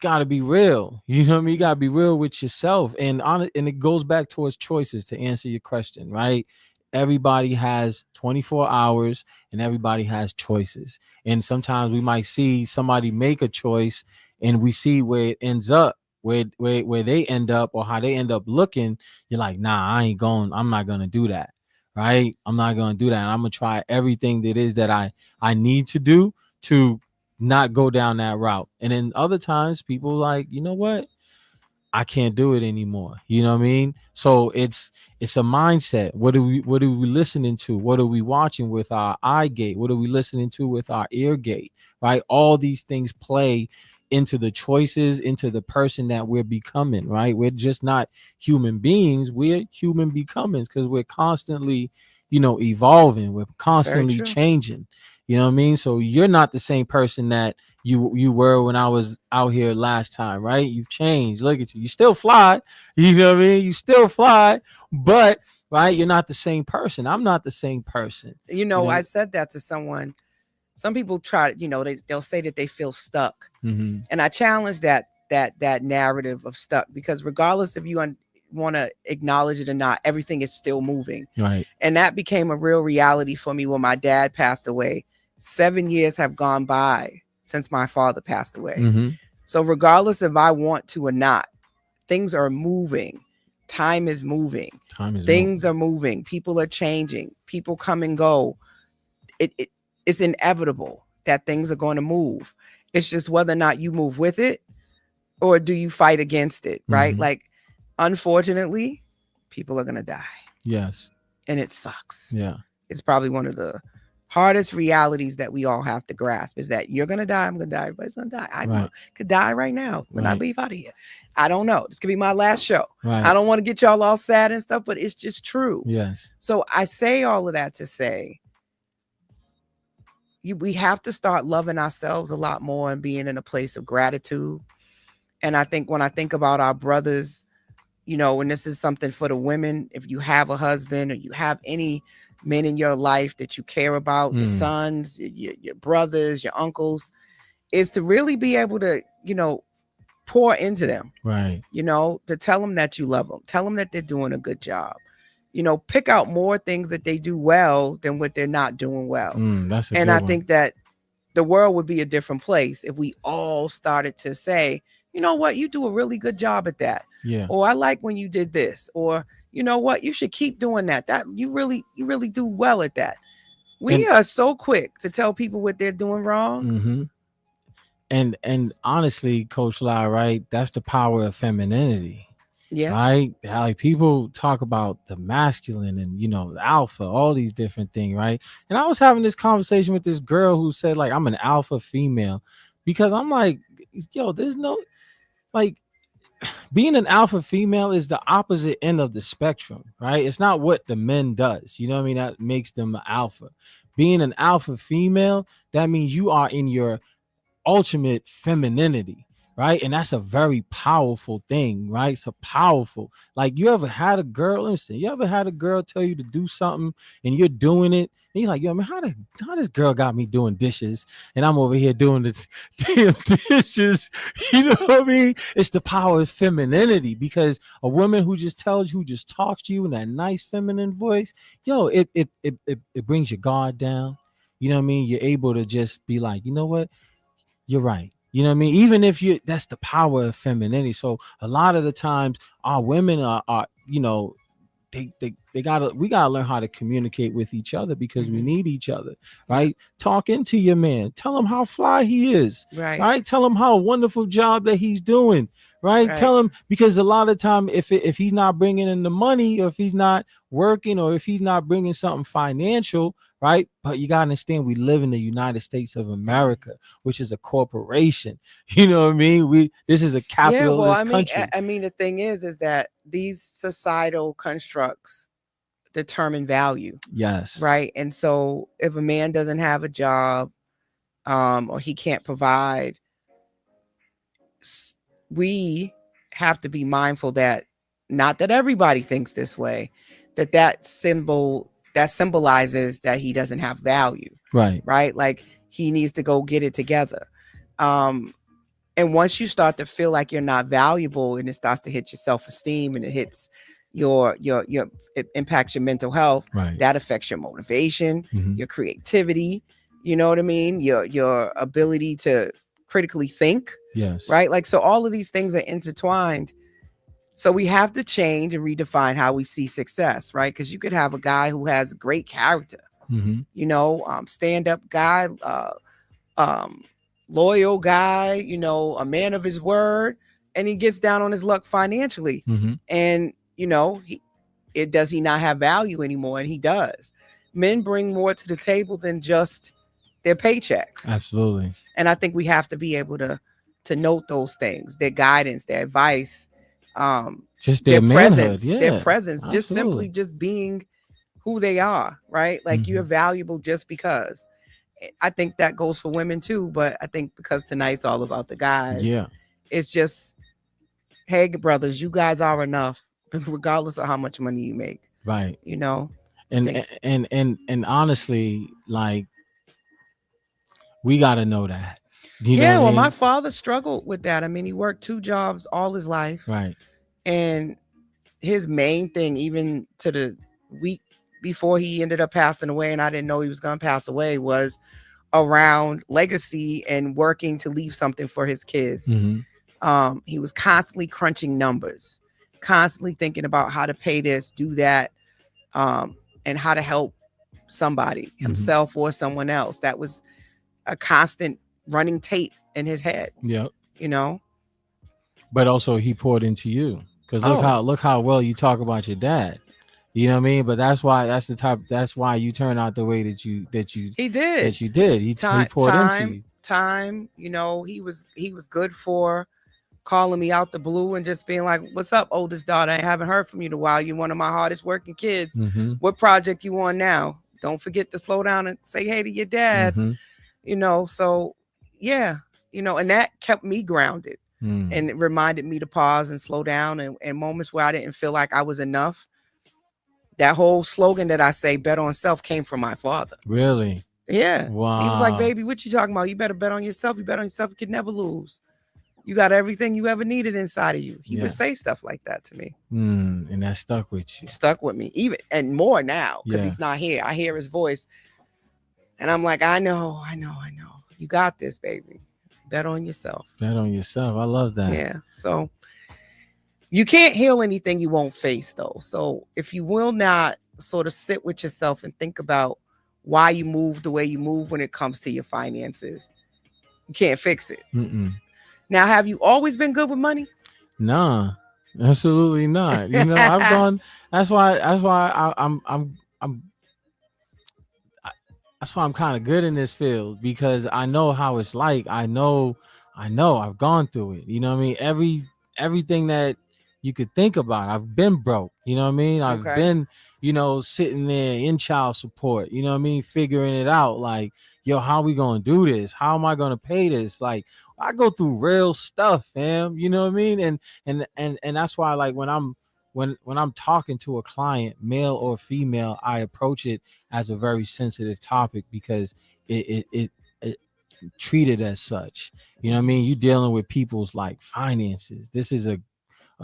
gotta be real. You know what I mean? You gotta be real with yourself. And it goes back towards choices, to answer your question, right? Everybody has 24 hours and everybody has choices. And sometimes we might see somebody make a choice and we see where it ends up, where they end up, or how they end up looking. You're like, nah, I'm not gonna do that. Right? I'm not gonna do that. And I'm gonna try everything that is that I need to do to not go down that route. And then other times people like, you know what? I can't do it anymore. You know what I mean? So it's a mindset. What are we listening to? What are we watching with our eye gate? What are we listening to with our ear gate? Right? All these things play into the choices, into the person that we're becoming, right? We're just not human beings, we're human becomings, because we're constantly, evolving, we're constantly changing. You know what I mean? So you're not the same person that you were when I was out here last time, right? You've changed. Look at you. You still fly. You know what I mean? You still fly, but right, you're not the same person. I'm not the same person. You know, I said that to someone. Some people try, they'll say that they feel stuck. Mm-hmm. And I challenge that narrative of stuck, because regardless if you want to acknowledge it or not, everything is still moving. Right. And that became a real reality for me when my dad passed away. 7 years have gone by since my father passed away. Mm-hmm. So regardless if I want to or not, things are moving. Time is moving. Things are moving. People are changing. People come and go. It's inevitable that things are going to move. It's just whether or not you move with it or do you fight against it, right? Mm-hmm. Like, unfortunately, people are going to die. Yes. And it sucks. Yeah. It's probably one of the hardest realities that we all have to grasp, is that you're going to die. I'm going to die. Everybody's going to die. I could die right now when I leave out of here. I don't know. This could be my last show. Right. I don't want to get y'all all sad and stuff, but it's just true. Yes. So I say all of that to say, we have to start loving ourselves a lot more and being in a place of gratitude. And I think when I think about our brothers, and this is something for the women, if you have a husband or you have any men in your life that you care about, your sons, your brothers, your uncles, is to really be able to, pour into them. Right. To tell them that you love them, tell them that they're doing a good job. Pick out more things that they do well than what they're not doing well. And I think that the world would be a different place if we all started to say, you know what, you do a really good job at that. Yeah. Or I like when you did this. Or you know what, you should keep doing that. That you really do well at that. We are so quick to tell people what they're doing wrong. Mm-hmm. And honestly, Coach La, right? That's the power of femininity. Yes. Right. Like, people talk about the masculine and, the alpha, all these different things. Right. And I was having this conversation with this girl who said, like, I'm an alpha female, because I'm like, yo, there's no, like, being an alpha female is the opposite end of the spectrum. Right. It's not what the men does. You know what I mean? That makes them an alpha. Being an alpha female, that means you are in your ultimate femininity. Right. And that's a very powerful thing. Right. It's a powerful, like, you ever had a girl tell you to do something and you're doing it, and you're like, yo, man, how this girl got me doing dishes and I'm over here doing this damn dishes? You know what I mean? It's the power of femininity, because a woman who just tells you, who just talks to you in that nice feminine voice, yo, it brings your guard down. You know what I mean? You're able to just be like, you know what? You're right. You know what I mean? Even if that's the power of femininity. So a lot of the times our women are we gotta learn how to communicate with each other, because we need each other, right? Talk into your man. Tell him how fly he is, right? Tell him how wonderful job that he's doing, right? Tell him, because a lot of time, if he's not bringing in the money, or if he's not working, or if he's not bringing something financial, right? But you gotta understand, we live in the United States of America, which is a corporation. You know what I mean? This is a capitalist country. I mean, the thing is that these societal constructs determine value. Yes. Right. And so if a man doesn't have a job, or he can't provide, we have to be mindful that, not that everybody thinks this way, that symbolizes that he doesn't have value. Right. Like, he needs to go get it together. And once you start to feel like you're not valuable, and it starts to hit your self-esteem, and it hits it impacts your mental health, that affects your motivation, your creativity, you know what I mean? Your ability to critically think. Yes. Right. Like, so all of these things are intertwined. So we have to change and redefine how we see success, right? Because you could have a guy who has great character, stand-up guy, loyal guy, a man of his word, and he gets down on his luck financially. And, does he not have value anymore? And he does. Men bring more to the table than just their paychecks. Absolutely. And I think we have to be able to note those things, their guidance, their advice, just their presence, manhood. their presence, just simply just being who they are, right? Like, you're valuable just because. I think that goes for women too, but I think because tonight's all about the guys. Yeah. It's just, hey, brothers, you guys are enough, regardless of how much money you make. Right. You know, And honestly, like, we got to know that. You know yeah. what I Well, my mean? father struggled with that. I mean, he worked 2 jobs all his life, Right. and his main thing, even to the week before he ended up passing away, and I didn't know he was going to pass away, was around legacy and working to leave something for his kids. Mm-hmm. He was constantly crunching numbers, constantly thinking about how to pay this, do that, and how to help somebody, himself or someone else. That was a constant running tape in his head. Yep. You know, but also he poured into you, because look how well you talk about your dad. You know what I mean? But that's why you turned out the way that you he did. That you did. He poured into you. Time, you know, he was good for calling me out the blue and just being like, "What's up, oldest daughter? I haven't heard from you in a while. You're one of my hardest working kids. What project you on now? Don't forget to slow down and say hey to your dad." You know, so yeah, you know, and that kept me grounded. And it reminded me to pause and slow down, and moments where I didn't feel like I was enough. That whole slogan that I say, bet on self, came from my father. Really? Yeah. Wow. He was like, baby, what you talking about? You better bet on yourself. You bet on yourself. You can never lose. You got everything you ever needed inside of you. He would say stuff like that to me. And that stuck with you. Stuck with me. Even and more now, because he's not here. I hear his voice. And I'm like, I know. You got this, baby. Bet on yourself. Bet on yourself. I love that. Yeah. So you can't heal anything you won't face, though. So if you will not sort of sit with yourself and think about why you move the way you move when it comes to your finances, you can't fix it. Now, have you always been good with money? Nah, absolutely not. You know, I've gone. That's why I'm kind of good in this field, because I know how it's like. I know I've gone through it. You know what I mean? Everything that you could think about, I've been broke. You know what I mean? I've been, you know, sitting there in child support, you know what I mean? Figuring it out, like, yo, how we going to do this? How am I going to pay this? Like, I go through real stuff, fam. You know what I mean? And that's why, like, when I'm talking to a client, male or female, I approach it as a very sensitive topic, because it treated as such. You know what I mean? You're dealing with people's, like, finances. This is a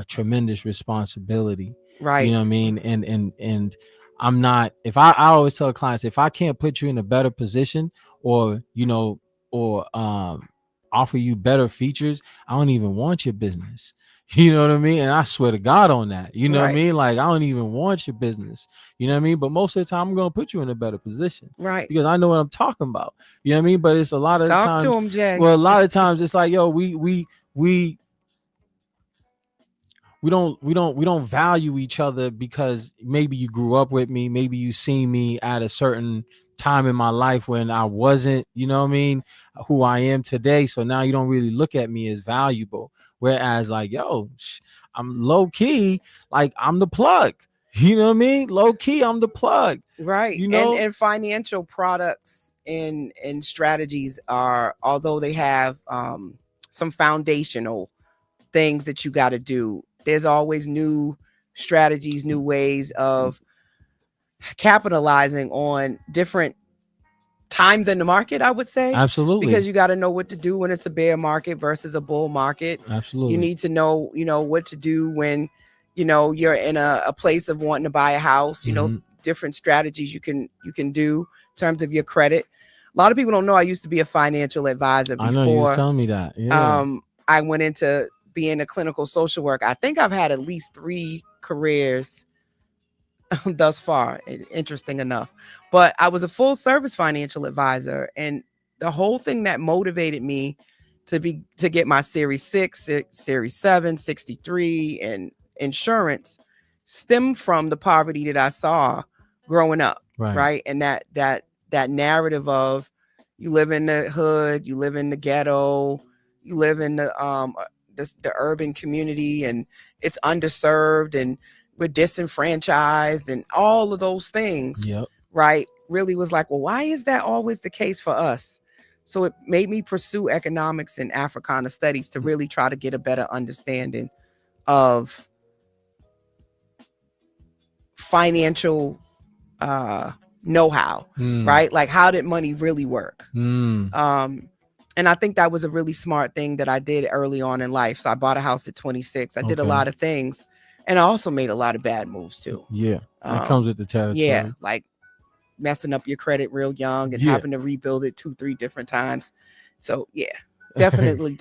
tremendous responsibility. Right. You know what I mean? And I'm not, if I always tell clients, if I can't put you in a better position, or, you know, or offer you better features, I don't even want your business. You know what I mean? And I swear to God on that. You know what I mean? Like, I don't even want your business. You know what I mean? But most of the time, I'm going to put you in a better position. Right. Because I know what I'm talking about. You know what I mean? But it's a lot of times. Talk to him, Jay. Well, a lot of times it's like, yo, we don't value each other, because maybe you grew up with me, maybe you seen me at a certain time in my life when I wasn't, you know what I mean, who I am today. So now you don't really look at me as valuable. Whereas, like, yo, I'm low key, like, I'm the plug. You know what I mean? Low key, I'm the plug. Right. You know, and financial products and strategies are, although they have some foundational things that you got to do, there's always new strategies, new ways of capitalizing on different times in the market, I would say. Absolutely. Because you got to know what to do when it's a bear market versus a bull market. Absolutely. You need to know, what to do when, you're in a place of wanting to buy a house, different strategies you can do in terms of your credit. A lot of people don't know I used to be a financial advisor before. I know, you was telling me that. Yeah. I went into being a clinical social worker. I think I've had at least 3 careers thus far, interesting enough. But I was a full service financial advisor, and the whole thing that motivated me to get my Series 6, Series 7, 63, and insurance stemmed from the poverty that I saw growing up, right? And that narrative of, you live in the hood, you live in the ghetto, you live in the urban community, and it's underserved, and we're disenfranchised, and all of those things, right? really was like, well, why is that always the case for us? So it made me pursue economics and Africana studies to really try to get a better understanding of financial know-how, right? Like, how did money really work? And I think that was a really smart thing that I did early on in life. So I bought a house at 26. I did a lot of things, and I also made a lot of bad moves too. Yeah, that comes with the territory. Yeah, like messing up your credit real young and having to rebuild it 2-3 different times. So yeah, definitely.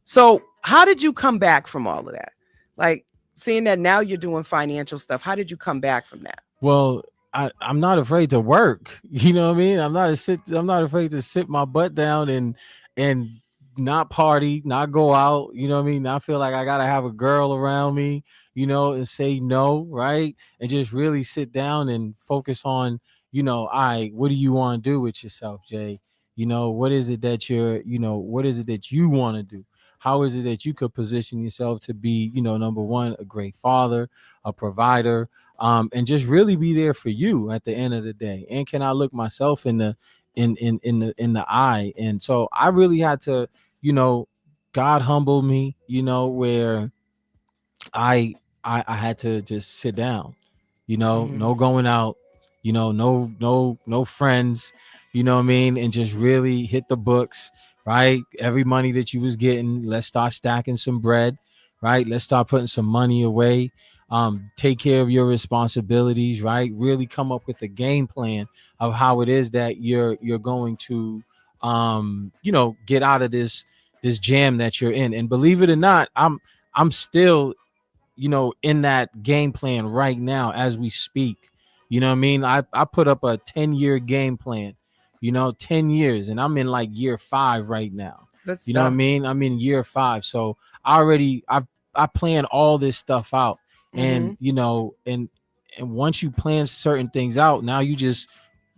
So how did you come back from all of that? Like, seeing that now you're doing financial stuff, how did you come back from that? Well, I'm not afraid to work. You know what I mean? I'm not afraid to sit my butt down and not party, not go out. You know what I mean? Not feel like I gotta have a girl around me, and say no, right? And just really sit down and focus on, what do you want to do with yourself, Jay? What is it that what is it that you want to do? How is it that you could position yourself to be, number one, a great father, a provider, and just really be there for you at the end of the day? And can I look myself in the eye? And so I really had to, God humbled me, where I had to just sit down, no going out, no friends, what I mean, and just really hit the books, right? Every money that you was getting, let's start stacking some bread, right? Let's start putting some money away. Take care of your responsibilities, right? Really come up with a game plan of how it is that you're going to get out of this jam that you're in. And believe it or not, I'm still in that game plan right now as we speak. You know what I mean? I put up a 10-year game plan, 10 years, and I'm in like year 5 right now. You know what I mean? I'm in year 5. So I plan all this stuff out. And and once you plan certain things out, now you just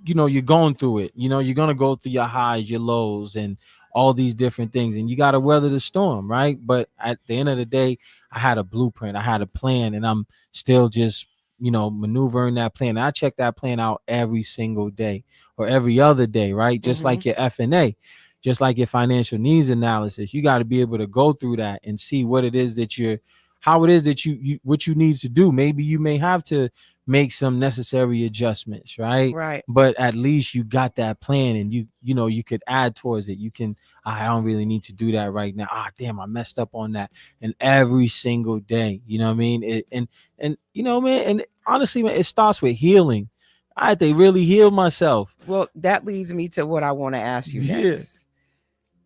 you're going through it. You're gonna go through your highs, your lows, and all these different things, and you got to weather the storm, right? But at the end of the day, I had a blueprint, I had a plan, and I'm still just maneuvering that plan. And I check that plan out every single day or every other day, right? Just like your FNA, just like your financial needs analysis. You got to be able to go through that and see what it is that how it is that you what you need to do. Maybe you may have to make some necessary adjustments, right? But at least you got that plan, and you could add towards it. You can, I don't really need to do that right now. Damn, I messed up on that. And every single day, you know what I mean? And man, and honestly, man, it starts with healing. I had to really heal myself. Well, that leads me to what I want to ask you next.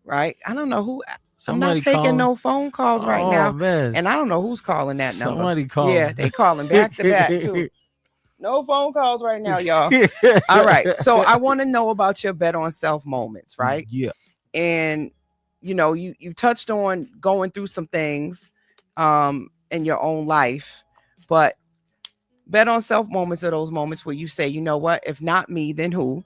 Right? I don't know who. Somebody I'm not taking no phone calls right now. Man. And I don't know who's calling that number. Somebody calling. Yeah, they calling back to back too. No phone calls right now, y'all. All right. So I want to know about your bet on self moments, right? Yeah. And you touched on going through some things in your own life, but bet on self moments are those moments where you say, you know what, if not me, then who?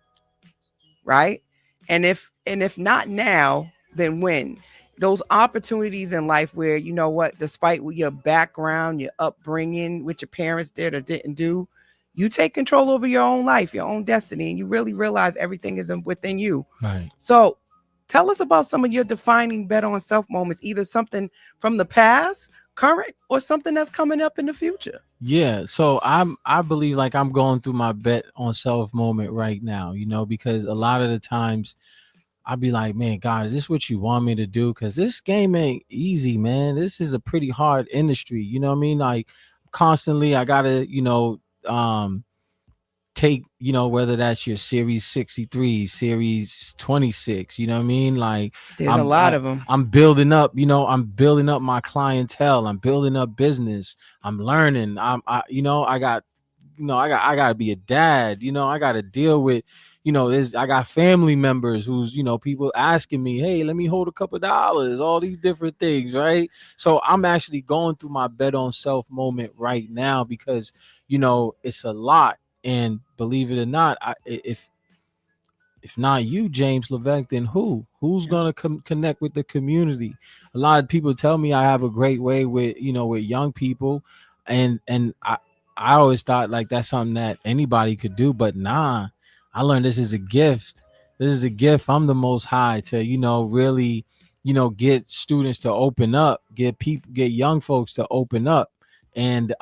Right? And if not now, then when? Those opportunities in life where, you know what, despite what your background, your upbringing, what your parents did or didn't do, you take control over your own life, your own destiny, and you really realize everything is within you. Right. So tell us about some of your defining bet on self moments, either something from the past, current, or something that's coming up in the future. Yeah. So I believe like I'm going through my bet on self moment right now, because a lot of the times I'll be like, man, God, is this what you want me to do? Because this game ain't easy, man. This is a pretty hard industry. You know what I mean? Like constantly I gotta, take, whether that's your series 63, series 26, you know what I mean? Like there's a lot of them. I'm building up, I'm building up my clientele. I'm building up business. I'm learning. I gotta be a dad, I gotta deal with, I got family members who's, people asking me, hey, let me hold a couple dollars, all these different things, right? So I'm actually going through my bet on self moment right now because, it's a lot. And believe it or not, if not you, James Leveque, then who's going to connect with the community? A lot of people tell me I have a great way with, with young people. And I always thought like that's something that anybody could do, but nah, I learned this is a gift. This is a gift from the Most High to, really, get students to open up, get young folks to open up, and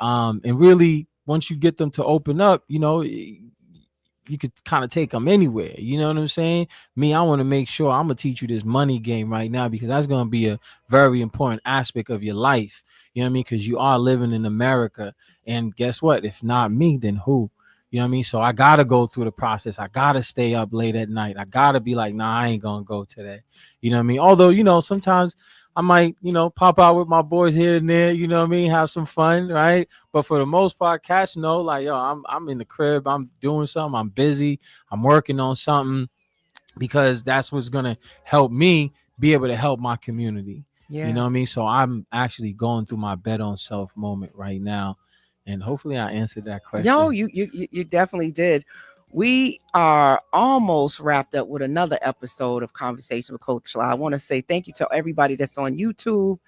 really once you get them to open up, you could kind of take them anywhere. You know what I'm saying? Me, I want to make sure I'm gonna teach you this money game right now, because that's gonna be a very important aspect of your life. You know what I mean? Because you are living in America, and guess what? If not me, then who? You know what I mean? So I gotta go through the process. I gotta stay up late at night. I gotta be like, nah, I ain't gonna go today. You know what I mean? Although, sometimes I might, pop out with my boys here and there, you know what I mean, have some fun, right? But for the most part, cats know, like, yo, I'm in the crib, I'm doing something, I'm busy, I'm working on something, because that's what's gonna help me be able to help my community. Yeah. You know what I mean? So I'm actually going through my bet on self moment right now. And hopefully I answered that question. No, you definitely did. We are almost wrapped up with another episode of Conversation with Coach La. I want to say thank you to everybody that's on YouTube,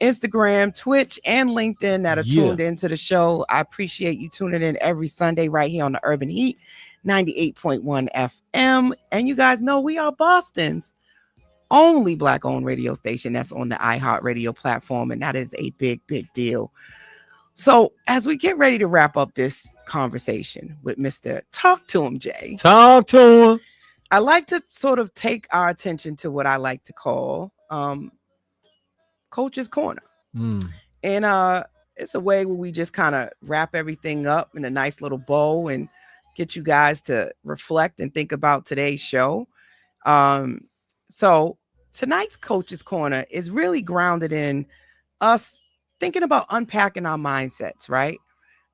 Instagram, Twitch, and LinkedIn that are tuned into the show. I appreciate you tuning in every Sunday right here on the Urban Heat 98.1 FM. And you guys know we are Boston's only Black-owned radio station that's on the iHeartRadio platform, and that is a big, big deal. So as we get ready to wrap up this conversation with Mr. Talk to Him, Jay. Talk to him. I like to sort of take our attention to what I like to call Coach's Corner. And it's a way where we just kind of wrap everything up in a nice little bow and get you guys to reflect and think about today's show. So tonight's Coach's Corner is really grounded in us thinking about unpacking our mindsets, right?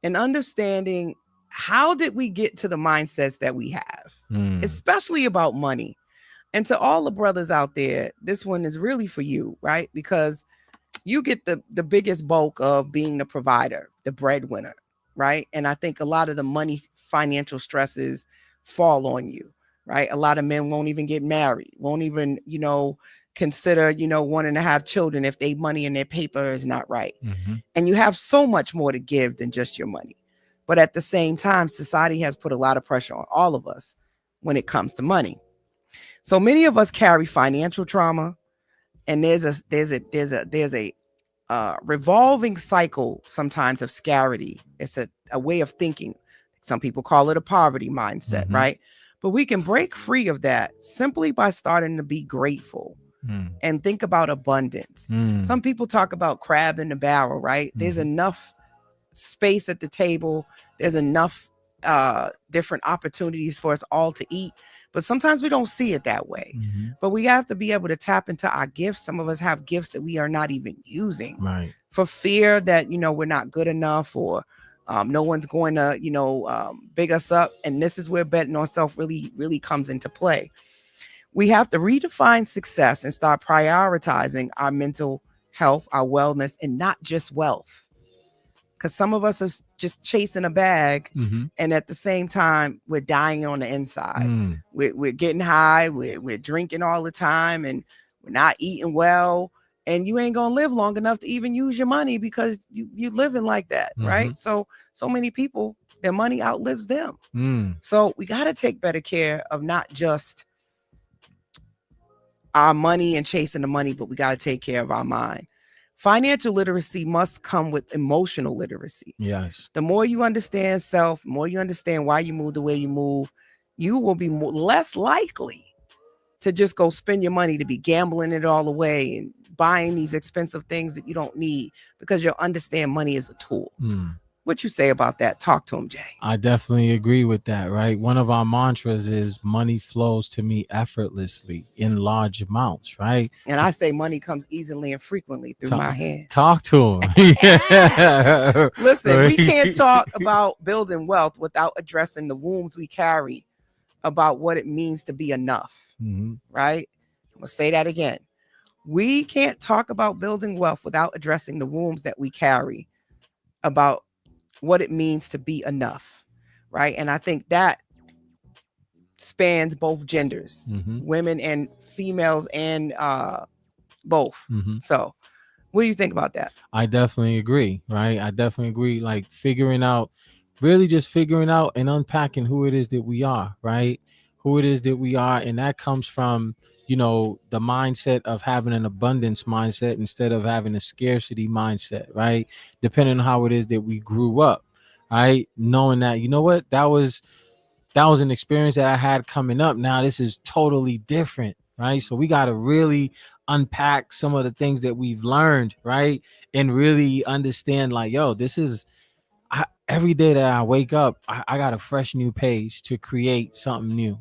And understanding how did we get to the mindsets that we have, especially about money. And to all the brothers out there, this one is really for you, right? Because you get the biggest bulk of being the provider, the breadwinner, right? And I think a lot of the money financial stresses fall on you, right? A lot of men won't even get married, won't even, consider, wanting to have children if they money in their paper is not right. And you have so much more to give than just your money. But at the same time, society has put a lot of pressure on all of us when it comes to money. So many of us carry financial trauma, and there's a revolving cycle sometimes of scarcity. It's a way of thinking. Some people call it a poverty mindset, right? But we can break free of that simply by starting to be grateful and think about abundance. Some people talk about crab in the barrel, right? There's enough space at the table. There's enough different opportunities for us all to eat. But sometimes we don't see it that way. But we have to be able to tap into our gifts. Some of us have gifts that we are not even using, right, for fear that, we're not good enough, or no one's going to, big us up. And this is where betting on self really, really comes into play. We have to redefine success and start prioritizing our mental health, our wellness, and not just wealth. Because some of us are just chasing a bag, and at the same time, we're dying on the inside. We're getting high, we're drinking all the time, and we're not eating well. And you ain't gonna live long enough to even use your money, because you living like that, right? So many people, their money outlives them. So we got to take better care of not just our money and chasing the money, but we got to take care of our mind. Financial literacy must come with emotional literacy. Yes. The more you understand self, the more you understand why you move the way you move, you will be less likely to just go spend your money to be gambling it all away and buying these expensive things that you don't need, because you'll understand money is a tool. What you say about that? Talk to him, Jay. I definitely agree with that, right? One of our mantras is money flows to me effortlessly in large amounts, right? And I say money comes easily and frequently through my hand. Talk to him. Yeah. Listen, we can't talk about building wealth without addressing the wounds we carry about what it means to be enough, right? I'm going to say that again. We can't talk about building wealth without addressing the wounds that we carry about what it means to be enough, right? And I think that spans both genders, women and females, and both. So What do you think about that? I definitely agree, right? I definitely agree. Like figuring out, really just figuring out and unpacking who it is that we are, right? Who it is that we are. And that comes from, the mindset of having an abundance mindset instead of having a scarcity mindset, right? Depending on how it is that we grew up, right? Knowing that, you know what, that was an experience that I had coming up. Now this is totally different, right? So we got to really unpack some of the things that we've learned, right? And really understand, like, yo, this is every day that I wake up, I got a fresh new page to create something new,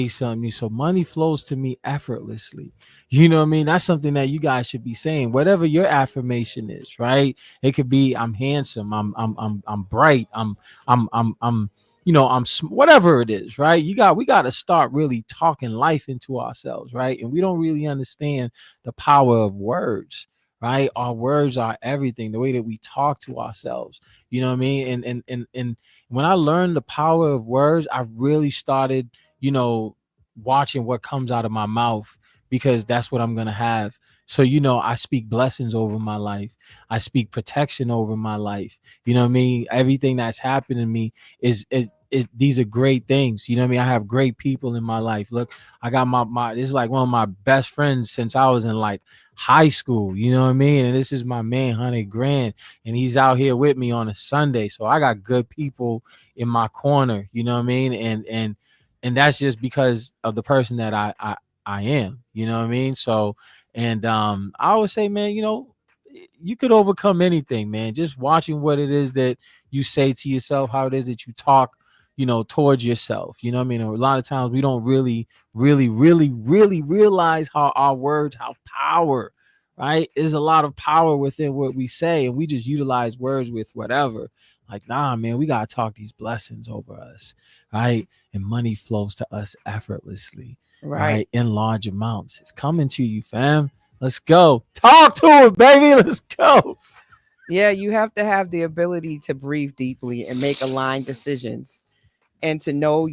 So money flows to me effortlessly. You know what I mean? That's something that you guys should be saying. Whatever your affirmation is, right? It could be I'm handsome, I'm bright, I'm whatever it is, right? We got to start really talking life into ourselves, right? And we don't really understand the power of words, right? Our words are everything. The way that we talk to ourselves, you know what I mean? And when I learned the power of words, I really started, watching what comes out of my mouth, because that's what I'm gonna have. So, I speak blessings over my life. I speak protection over my life. You know what I mean? Everything that's happened to me is these are great things. You know what I mean? I have great people in my life. Look, I got my this is like one of my best friends since I was in like high school. You know what I mean? And this is my man, 100 grand, and he's out here with me on a Sunday. So I got good people in my corner. You know what I mean? And that's just because of the person that I am. You know what I mean? So, and I always say, man, you could overcome anything, man. Just watching what it is that you say to yourself, how it is that you talk, towards yourself. You know what I mean? A lot of times we don't really, really, really, really realize how our words have power, right? There's a lot of power within what we say, and we just utilize words with whatever. Like, nah, man, we got to talk these blessings over us, right? And money flows to us effortlessly, right? In large amounts. It's coming to you, fam. Let's go. Talk to it, baby. Let's go. Yeah, you have to have the ability to breathe deeply and make aligned decisions, and to know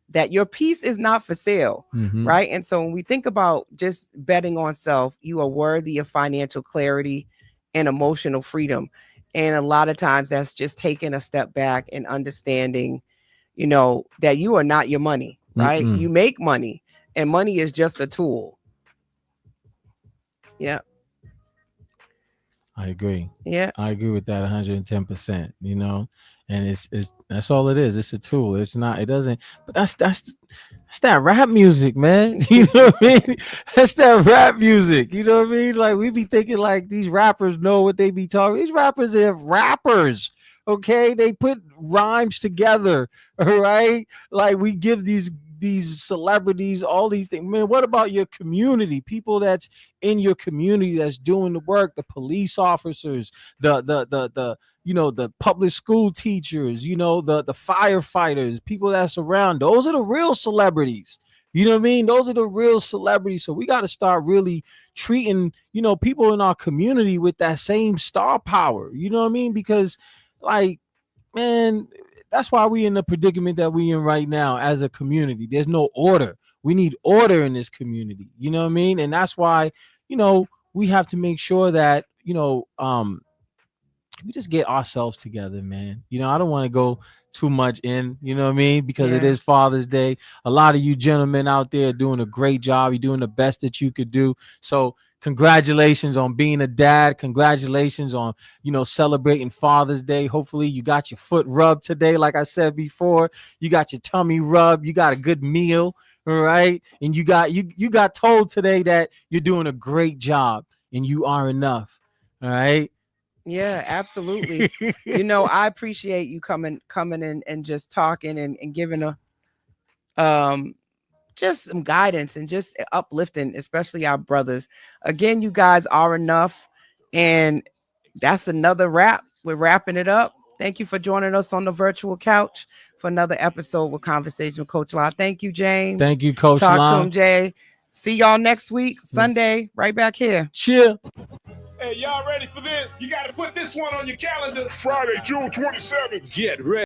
that your peace is not for sale, right? And so when we think about just betting on self, you are worthy of financial clarity and emotional freedom. And a lot of times that's just taking a step back and understanding, that you are not your money, right? You make money, and money is just a tool. Yeah. I agree. Yeah. I agree with that 110%, and it's that's all it is. It's a tool. It's not, it doesn't, but that's that rap music, man. You know what I mean? That's that rap music. You know what I mean? Like, we be thinking like these rappers know what they be talking. These rappers are rappers. Okay, they put rhymes together. All right, like we give these celebrities all these things. Man, what about your community? People that's in your community that's doing the work. The police officers, the public school teachers, the firefighters, people that's around. Those are the real celebrities. You know what I mean? Those are the real celebrities. So we got to start really treating, people in our community with that same star power. You know what I mean? Because, like, man, that's why we in the predicament that we in right now as a community. There's no order. We need order in this community. You know what I mean? And that's why, we have to make sure that, we just get ourselves together, man. I don't want to go too much in, you know what I mean? Because it is Father's Day. A lot of you gentlemen out there are doing a great job. You're doing the best that you could do. So congratulations on being a dad. Congratulations on, celebrating Father's Day. Hopefully you got your foot rubbed today. Like I said before, you got your tummy rubbed. You got a good meal. All right. And you got told today that you're doing a great job and you are enough. All right. Yeah, absolutely. I appreciate you coming in and just talking and giving just some guidance and just uplifting, especially our brothers. Again, you guys are enough. And that's another wrap. We're wrapping it up. Thank you for joining us on the virtual couch for another episode with Conversation with Coach La. Thank you, James. Thank you, Coach La. Talk to him, Jay. See y'all next week, Sunday, right back here. Cheer. Hey, y'all ready for this? You got to put this one on your calendar. Friday, June 27th. Get ready.